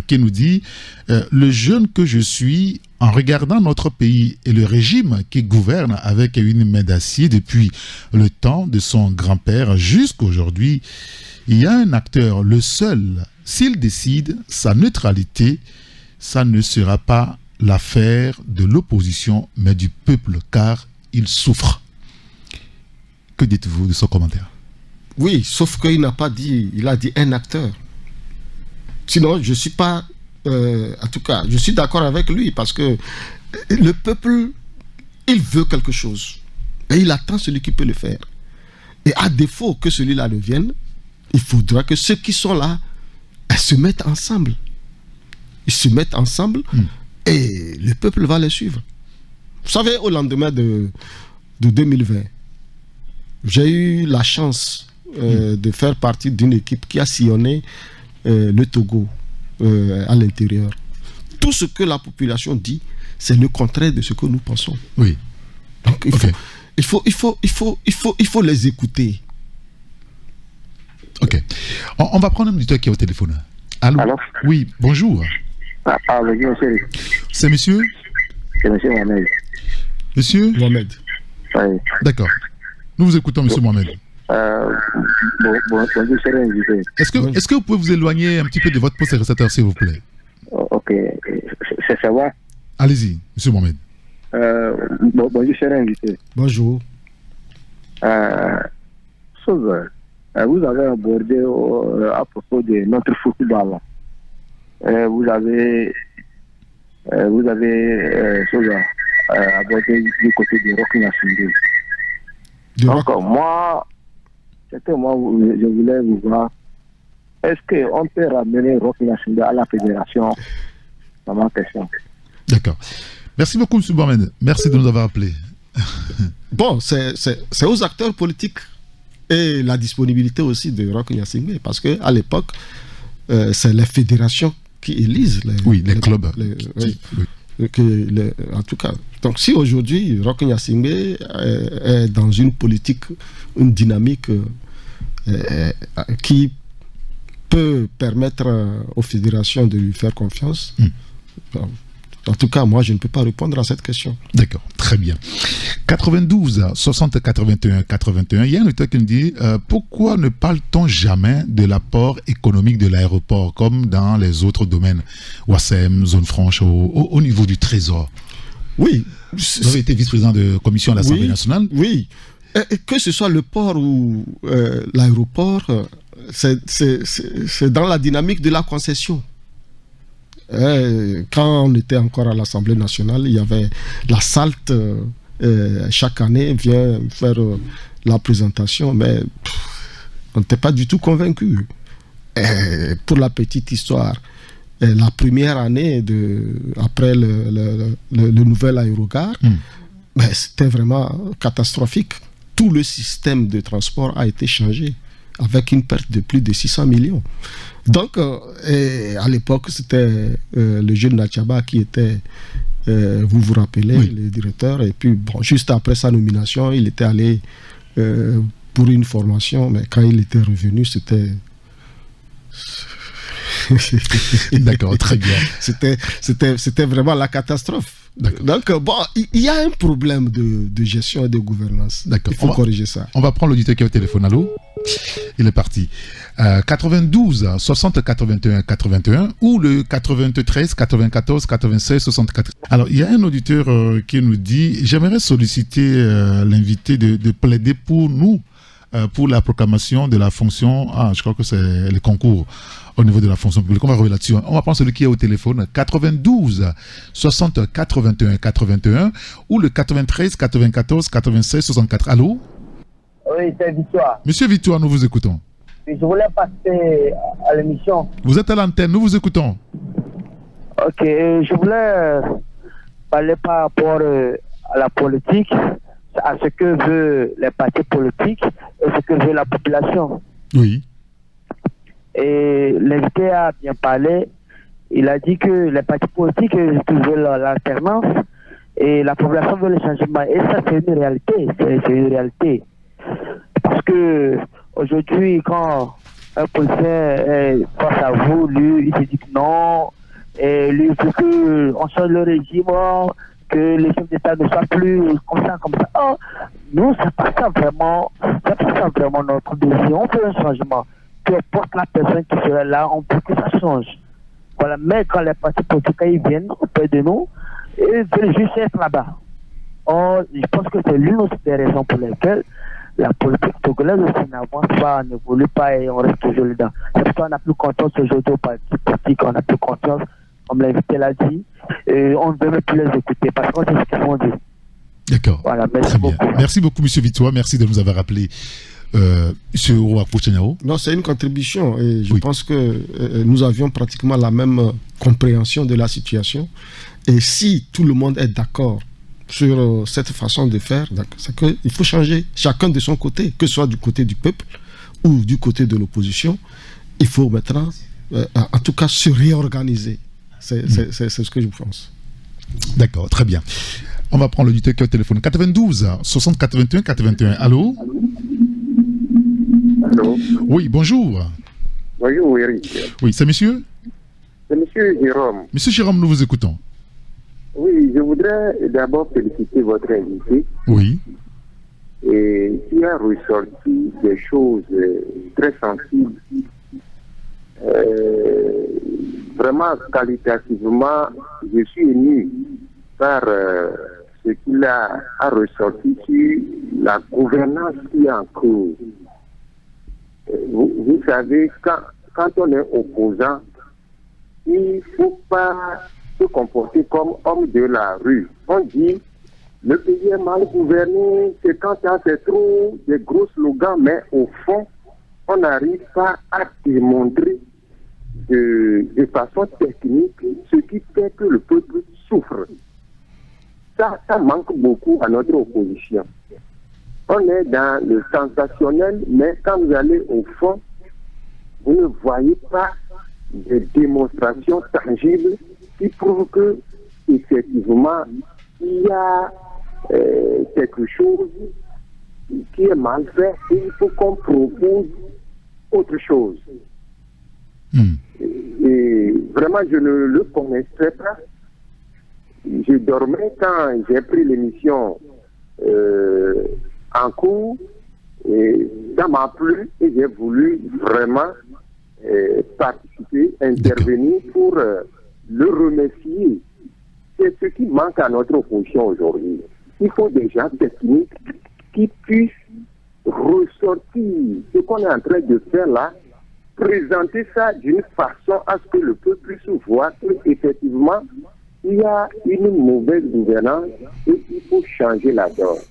Speaker 2: qui nous dit le jeune que je suis, en regardant notre pays et le régime qui gouverne avec une main d'acier depuis le temps de son grand-père jusqu'à aujourd'hui, il y a un acteur, le seul, s'il décide sa neutralité, ça ne sera pas l'affaire de l'opposition, mais du peuple, car il souffre. Que dites-vous de ce commentaire?
Speaker 5: Oui, sauf qu'il n'a pas dit, il a dit un acteur. Sinon, je ne suis pas, en tout cas, je suis d'accord avec lui, parce que le peuple, il veut quelque chose. Et il attend celui qui peut le faire. Et à défaut que celui-là ne vienne, il faudra que ceux qui sont là se mettent ensemble. Ils se mettent ensemble et le peuple va les suivre. Vous savez, au lendemain de 2020, j'ai eu la chance de faire partie d'une équipe qui a sillonné le Togo à l'intérieur. Tout ce que la population dit, c'est le contraire de ce que nous pensons.
Speaker 2: Oui.
Speaker 5: Donc il faut les écouter.
Speaker 2: Ok. On va prendre un auditeur qui est au téléphone. Allô? Oui, bonjour. C'est monsieur?
Speaker 16: C'est monsieur Mohamed.
Speaker 2: Monsieur?
Speaker 5: Mohamed.
Speaker 16: Oui.
Speaker 2: D'accord. Nous vous écoutons, monsieur Mohamed.
Speaker 16: Bonjour, cher invité.
Speaker 2: Est-ce que vous pouvez vous éloigner un petit peu de votre poste récepteur, s'il vous plaît?
Speaker 16: Ok. Ça va?
Speaker 2: Allez-y, monsieur Mohamed.
Speaker 16: Bonjour, cher invité.
Speaker 5: Bonjour.
Speaker 16: Vous avez abordé à propos de notre football. Vous avez abordé du côté de Rock National. Donc, moi, je voulais vous voir. Est-ce qu'on peut ramener Rock National à la fédération? C'est ma question.
Speaker 2: D'accord. Merci beaucoup, M. Bohamed. Merci de nous avoir appelés.
Speaker 5: Bon, c'est aux acteurs politiques et la disponibilité aussi de Rock Nyasingbe, parce qu'à l'époque, c'est les fédérations qui élisent les clubs. En tout cas. Donc, si aujourd'hui, Rock Nyasingbe est dans une politique, une dynamique qui peut permettre aux fédérations de lui faire confiance, en tout cas, moi, je ne peux pas répondre à cette question.
Speaker 2: D'accord, très bien. 92 60 81 81, il y a un auteur qui me dit pourquoi ne parle-t-on jamais de l'apport économique de l'aéroport comme dans les autres domaines, Ouassem, zone franche, au niveau du Trésor?
Speaker 5: Oui.
Speaker 2: Vous avez été vice-président de commission à l'Assemblée nationale.
Speaker 5: Oui. Et que ce soit le port ou l'aéroport, c'est dans la dynamique de la concession. Quand on était encore à l'Assemblée nationale, il y avait la SALT, chaque année vient faire la présentation, mais on n'était pas du tout convaincu. Pour la petite histoire, la première année après le nouvel aérogare, c'était vraiment catastrophique. Tout le système de transport a été changé, avec une perte de plus de 600 millions. Donc, à l'époque, c'était le jeune Nachaba qui était, vous vous rappelez, le directeur. Et puis, bon, juste après sa nomination, il était allé pour une formation, mais quand il était revenu, c'était...
Speaker 2: D'accord, très bien.
Speaker 5: C'était vraiment la catastrophe. Donc, bon, il y a un problème de gestion et de gouvernance.
Speaker 2: D'accord.
Speaker 5: Il faut corriger ça.
Speaker 2: On va prendre l'auditeur qui a au téléphone. Allô? Il est parti. 92 60 81 81 ou le 93 94 96 64. Alors, il y a un auditeur qui nous dit: j'aimerais solliciter l'invité de plaider pour nous, pour la proclamation de la fonction. Je crois que c'est le concours au niveau de la fonction publique. On va revenir là-dessus. On va prendre celui qui est au téléphone. 92 60 81 81 ou le 93 94 96 64. Allô?
Speaker 17: Oui, c'est Victoire.
Speaker 2: Monsieur Victoire, nous vous écoutons.
Speaker 17: Je voulais passer à l'émission.
Speaker 2: Vous êtes à l'antenne, nous vous écoutons.
Speaker 17: Ok, je voulais parler par rapport à la politique, à ce que veulent les partis politiques et ce que veut la population.
Speaker 2: Oui.
Speaker 17: Et l'invité a bien parlé. Il a dit que les partis politiques veulent l'alternance et la population veut le changement. Et ça, c'est une réalité. C'est une réalité. Parce que aujourd'hui, quand un policier est face à vous, lui, il se dit que non, et lui, il faut qu'on change le régime, que les chefs d'État ne soient plus comme ça. Oh, nous, c'est pas ça vraiment notre décision. On fait un changement. Peu importe la personne qui serait là, on peut que ça change. Voilà. Mais quand les partis politiques ils viennent auprès de nous, ils veulent juste être là-bas. Je pense que c'est l'une des raisons pour lesquelles la politique togolaise aussi n'avance pas, n'évolue pas et on reste toujours dedans. C'est parce qu'on n'a plus confiance aujourd'hui aux partis politiques, on n'a plus confiance, comme l'invité l'a dit, et on ne veut même plus les écouter parce qu'on sait ce qu'ils vont dire.
Speaker 2: D'accord.
Speaker 17: Voilà, merci beaucoup.
Speaker 2: Merci beaucoup, monsieur Victoire. Merci de nous avoir rappelé. Monsieur Ouakou Tchaniao.
Speaker 5: Non, c'est une contribution et je pense que nous avions pratiquement la même compréhension de la situation. Et si tout le monde est d'accord sur cette façon de faire, c'est qu'il faut changer chacun de son côté, que ce soit du côté du peuple ou du côté de l'opposition. Il faut maintenant, en tout cas, se réorganiser. C'est ce que je pense.
Speaker 2: D'accord, très bien. On va prendre l'auditeur qui est au téléphone. 92 60 81 81. Allô?
Speaker 16: Allô?
Speaker 2: Oui, bonjour.
Speaker 16: Bonjour, Eric.
Speaker 2: Oui, c'est monsieur?
Speaker 16: C'est monsieur Jérôme.
Speaker 2: Monsieur Jérôme, nous vous écoutons.
Speaker 16: Oui, je voudrais d'abord féliciter votre invité.
Speaker 2: Oui.
Speaker 16: Et qui a ressorti des choses très sensibles. Vraiment, qualitativement, je suis ému par ce qu'il a ressorti sur la gouvernance qui est en cours. Vous savez, quand on est opposant, il ne faut pas se comporter comme homme de la rue. On dit, le pays est mal gouverné, c'est quand c'est trop des gros slogans, mais au fond, on n'arrive pas à démontrer de façon technique ce qui fait que le peuple souffre. Ça manque beaucoup à notre opposition. On est dans le sensationnel, mais quand vous allez au fond, vous ne voyez pas de démonstrations tangibles qui prouvent que, effectivement, il y a quelque chose qui est mal fait et il faut qu'on propose autre chose. Et vraiment, je ne le connaissais pas. Je dormais quand j'ai pris l'émission en cours et ça m'a plu et j'ai voulu vraiment participer, intervenir pour le remercier. C'est ce qui manque à notre opposition aujourd'hui. Il faut des gens techniques qui puissent ressortir ce qu'on est en train de faire là, présenter ça d'une façon à ce que le peuple puisse voir qu'effectivement, il y a une mauvaise gouvernance et il faut changer la donne.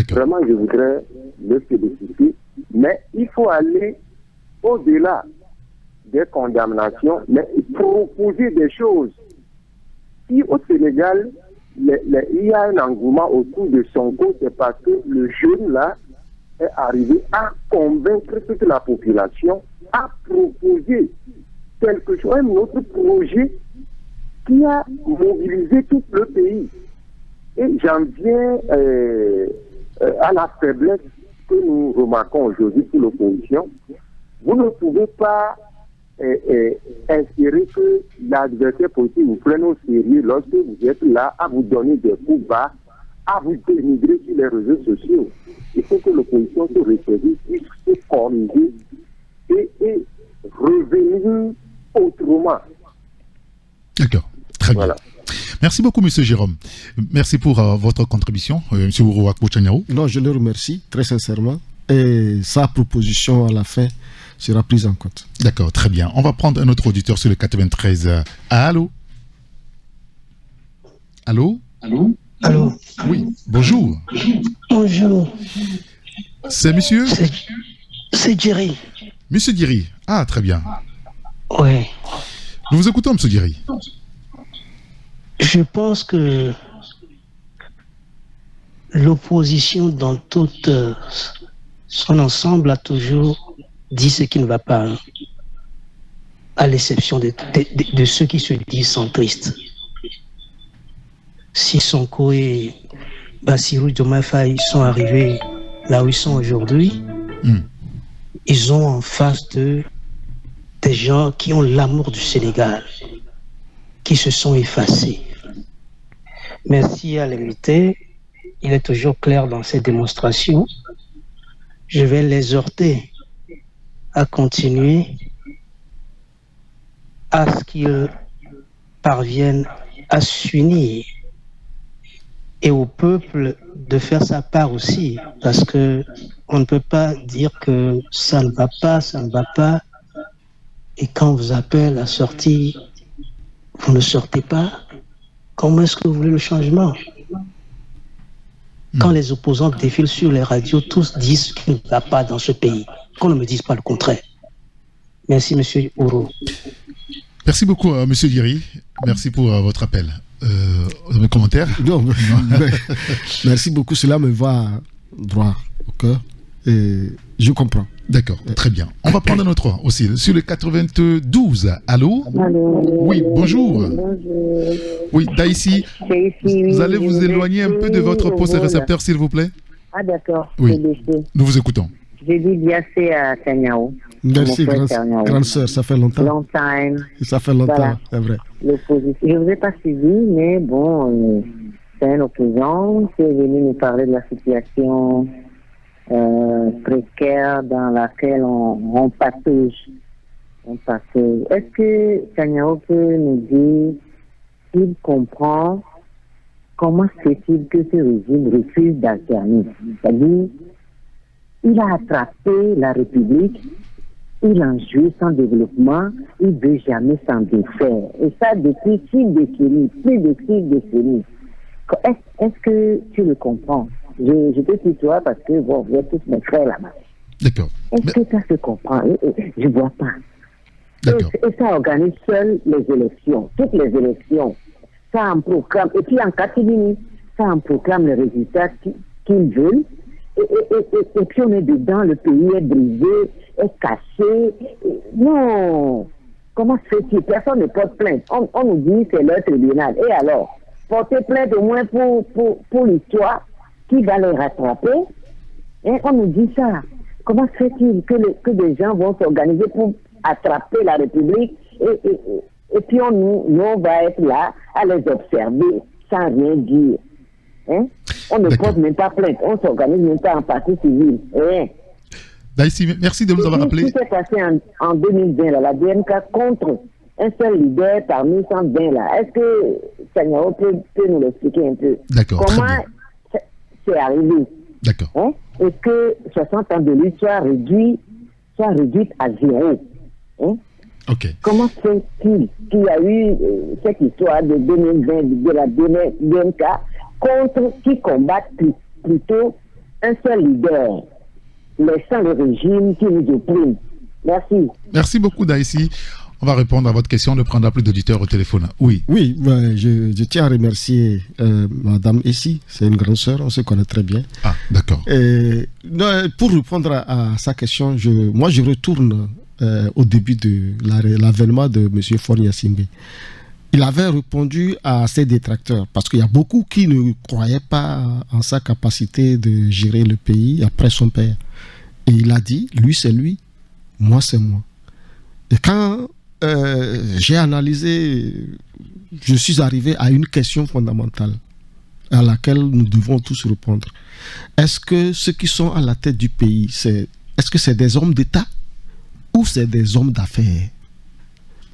Speaker 16: Vraiment, je voudrais le féliciter, mais il faut aller au-delà des condamnations, mais proposer des choses. Si au Sénégal, il y a un engouement autour de Sonko, c'est parce que le jeune là est arrivé à convaincre toute la population, à proposer quelque chose, un autre projet qui a mobilisé tout le pays. Et j'en viens à la faiblesse que nous remarquons aujourd'hui pour l'opposition. Vous ne pouvez pas espérer que l'adversaire politique vous prenne au sérieux lorsque vous êtes là à vous donner des coups bas, à vous dénigrer sur les réseaux sociaux. Il faut que l'opposition se ressaisisse, puisse se corriger et revenir autrement.
Speaker 2: D'accord, très bien. Merci beaucoup, M. Jérôme. Merci pour votre contribution, M. Ouro Akpo Tchaniaou.
Speaker 5: Non, je le remercie très sincèrement. Et sa proposition à la fin sera prise en compte.
Speaker 2: D'accord, très bien. On va prendre un autre auditeur sur le 93. Allô? Allô?
Speaker 18: Allô? Allô?
Speaker 2: Oui, bonjour.
Speaker 18: Bonjour.
Speaker 2: C'est monsieur?
Speaker 18: C'est Jerry.
Speaker 2: Monsieur Diri. Ah, très bien.
Speaker 18: Oui.
Speaker 2: Nous vous écoutons, monsieur Diri.
Speaker 18: Je pense que l'opposition dans tout son ensemble a toujours dit ce qui ne va pas, hein, à l'exception de ceux qui se disent centristes. Si Sonko et Bassirou Diomaye Faye sont arrivés là où ils sont aujourd'hui, ils ont en face d'eux des gens qui ont l'amour du Sénégal, qui se sont effacés. Merci à l'imité, il est toujours clair dans ses démonstrations. Je vais l'exhorter à continuer à ce qu'ils parviennent à s'unir et au peuple de faire sa part aussi, parce que on ne peut pas dire que ça ne va pas, et quand on vous appelle à sortir, vous ne sortez pas. Comment est-ce que vous voulez le changement? Quand les opposants défilent sur les radios, tous disent ce qui ne va pas dans ce pays. Qu'on ne me dise pas le contraire. Merci, monsieur Ouro.
Speaker 2: Merci beaucoup, monsieur Diri. Merci pour votre appel. Mes commentaires?
Speaker 5: Non, merci beaucoup. Cela me va droit au cœur. Et je comprends.
Speaker 2: D'accord, très bien. On va prendre un autre aussi, sur le 92. Allô?
Speaker 19: Allô?
Speaker 2: Oui, bonjour.
Speaker 19: Bonjour.
Speaker 2: Oui, Daïsi, vous allez vous éloigner un peu de votre poste récepteur, s'il vous plaît?
Speaker 19: Ah, d'accord.
Speaker 2: Oui, nous vous écoutons.
Speaker 19: J'ai dit bien c'est à Tchaniaou.
Speaker 5: Merci, grande sœur, ça fait longtemps.
Speaker 19: Long time.
Speaker 5: Ça fait longtemps, voilà. C'est vrai.
Speaker 19: L'opposition. Je ne vous ai pas suivi, mais bon, c'est un opposant qui est venu nous parler de la situation précaire dans laquelle on patauge. Est-ce que Tchaniaou peut nous dire s'il comprend comment se fait-il que ce régime refuse d'alterner? C'est-à-dire, il a attrapé la République, il en joue son développement, il ne veut jamais s'en défaire. Et ça depuis 6 décennies, plus de 6 décennies. Est-ce que tu le comprends? Je te tutoie parce que bon, vous êtes tous mes frères là-bas.
Speaker 2: D'accord.
Speaker 19: Est-ce que ça se comprend? Je ne vois pas. Et ça organise seul les élections, toutes les élections. Ça en proclame, et puis en catimini, ça en proclame les résultats qu'ils veulent. Et puis on est dedans, le pays est brisé, est caché. Non! Comment se fait-il? Personne ne porte plainte. On nous dit que c'est leur tribunal. Et alors? Porter plainte au moins pour l'histoire qui va les rattraper. Et on nous dit ça. Comment se fait-il que des gens vont s'organiser pour attraper la République et puis nous on va être là à les observer sans rien dire. Hein? On ne porte même pas plainte, on s'organise même pas en partie civile. Rien.
Speaker 2: Daïssi, merci de nous avoir rappelé.
Speaker 19: Ce qui s'est passé en 2020, la DMK contre un seul leader parmi 120 là. Est-ce que Sanyao peut nous l'expliquer un peu?
Speaker 2: D'accord.
Speaker 19: Comment c'est arrivé?
Speaker 2: D'accord.
Speaker 19: Hein? Est-ce que 60 ans de lutte soit réduite à zéro? Hein?
Speaker 2: Okay.
Speaker 19: Comment se fait-il qu'il y a eu cette histoire de 2020 de la DMK contre qui combattent plutôt un seul leader, laissant le régime qui nous opprime? Merci.
Speaker 2: Merci beaucoup, Daïssi. On va répondre à votre question, ne prendra plus d'auditeurs au téléphone. Oui.
Speaker 5: Oui, je tiens à remercier Madame Essi, c'est une grande sœur, on se connaît très bien.
Speaker 2: Ah, d'accord.
Speaker 5: Pour répondre à sa question, je retourne au début de l'avènement de M. Faure Gnassingbé. Il avait répondu à ses détracteurs, parce qu'il y a beaucoup qui ne croyaient pas en sa capacité de gérer le pays après son père. Et il a dit, lui c'est lui, moi c'est moi. Et quand j'ai analysé, je suis arrivé à une question fondamentale à laquelle nous devons tous répondre. Est-ce que ceux qui sont à la tête du pays, est-ce que c'est des hommes d'État ou c'est des hommes d'affaires?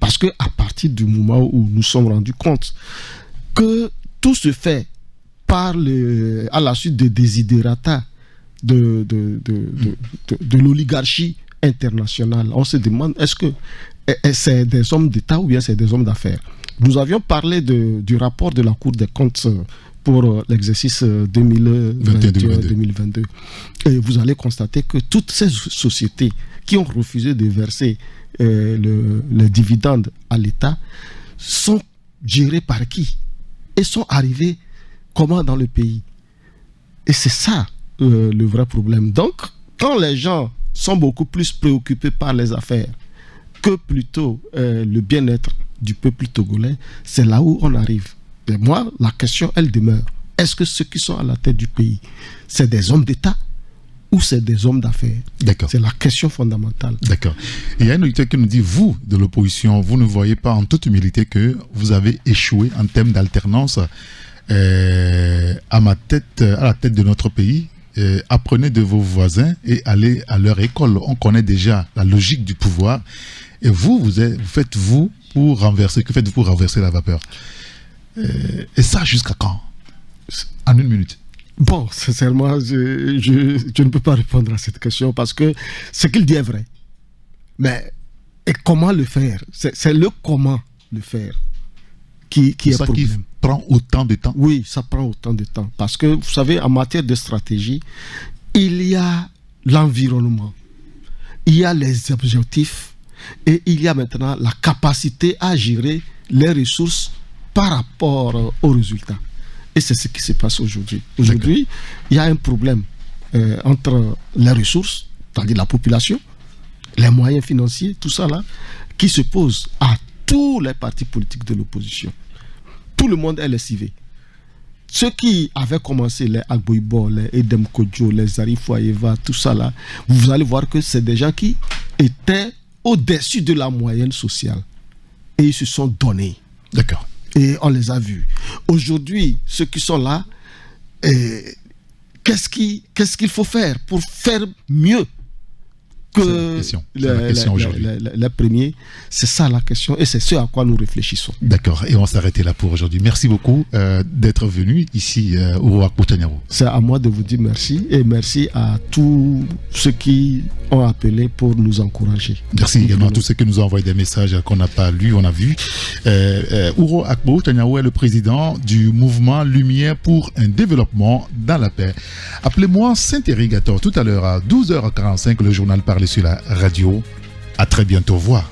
Speaker 5: Parce que à partir du moment où nous sommes rendus compte que tout se fait à la suite des desiderata de l'oligarchie internationale, on se demande est-ce que c'est des hommes d'État ou bien c'est des hommes d'affaires? Nous avions parlé du rapport de la Cour des comptes pour l'exercice 2021-2022. Et vous allez constater que toutes ces sociétés qui ont refusé de verser les dividendes à l'État sont gérées par qui? Et sont arrivées comment dans le pays? Et c'est ça le vrai problème. Donc, quand les gens sont beaucoup plus préoccupés par les affaires que plutôt le bien-être du peuple togolais, c'est là où on arrive. Et moi, la question, elle demeure. Est-ce que ceux qui sont à la tête du pays, c'est des hommes d'État ou c'est des hommes d'affaires?
Speaker 2: D'accord.
Speaker 5: C'est la question fondamentale.
Speaker 2: D'accord. Et il y a un auditeur qui nous dit, vous, de l'opposition, vous ne voyez pas en toute humilité que vous avez échoué en termes d'alternance à la tête de notre pays. Apprenez de vos voisins et allez à leur école. On connaît déjà la logique du pouvoir. Et vous faites-vous pour renverser? Que faites-vous pour renverser la vapeur? Et ça, jusqu'à quand? En une minute.
Speaker 5: Bon, sincèrement, je ne peux pas répondre à cette question parce que ce qu'il dit est vrai. Mais et comment le faire? C'est le comment le faire qui est problème.
Speaker 2: Qui prend autant de temps?
Speaker 5: Oui, ça prend autant de temps. Parce que, vous savez, en matière de stratégie, il y a l'environnement, il y a les objectifs et il y a maintenant la capacité à gérer les ressources par rapport aux résultats. Et c'est ce qui se passe aujourd'hui. Aujourd'hui, il y a un problème entre les ressources, c'est-à-dire la population, les moyens financiers, tout ça là, qui se pose à tous les partis politiques de l'opposition. Tout le monde est lessivé. Ceux qui avaient commencé, les Agboibo, les Edem Kodjo, les Arif Ouaeva, tout ça là, vous allez voir que c'est des gens qui étaient au-dessus de la moyenne sociale. Et ils se sont donnés.
Speaker 2: D'accord.
Speaker 5: Et on les a vus. Aujourd'hui, ceux qui sont là, qu'est-ce qu'il faut faire pour faire mieux que le premier, c'est ça la question et c'est ce à quoi nous réfléchissons.
Speaker 2: D'accord, et on va s'arrêter là pour aujourd'hui. Merci beaucoup d'être venu ici Ouro Akpo Tchaniawo.
Speaker 5: C'est à moi de vous dire merci et merci à tous ceux qui ont appelé pour nous encourager.
Speaker 2: Merci également à tous ceux qui nous ont envoyé des messages qu'on n'a pas lus, on a vu. Ouro Akpo Tchaniawo est le président du mouvement Lumière pour un développement dans la paix. Appelez-moi Saint-Irrigator tout à l'heure à 12h45, le journal parlé sur la radio. À très bientôt, au revoir.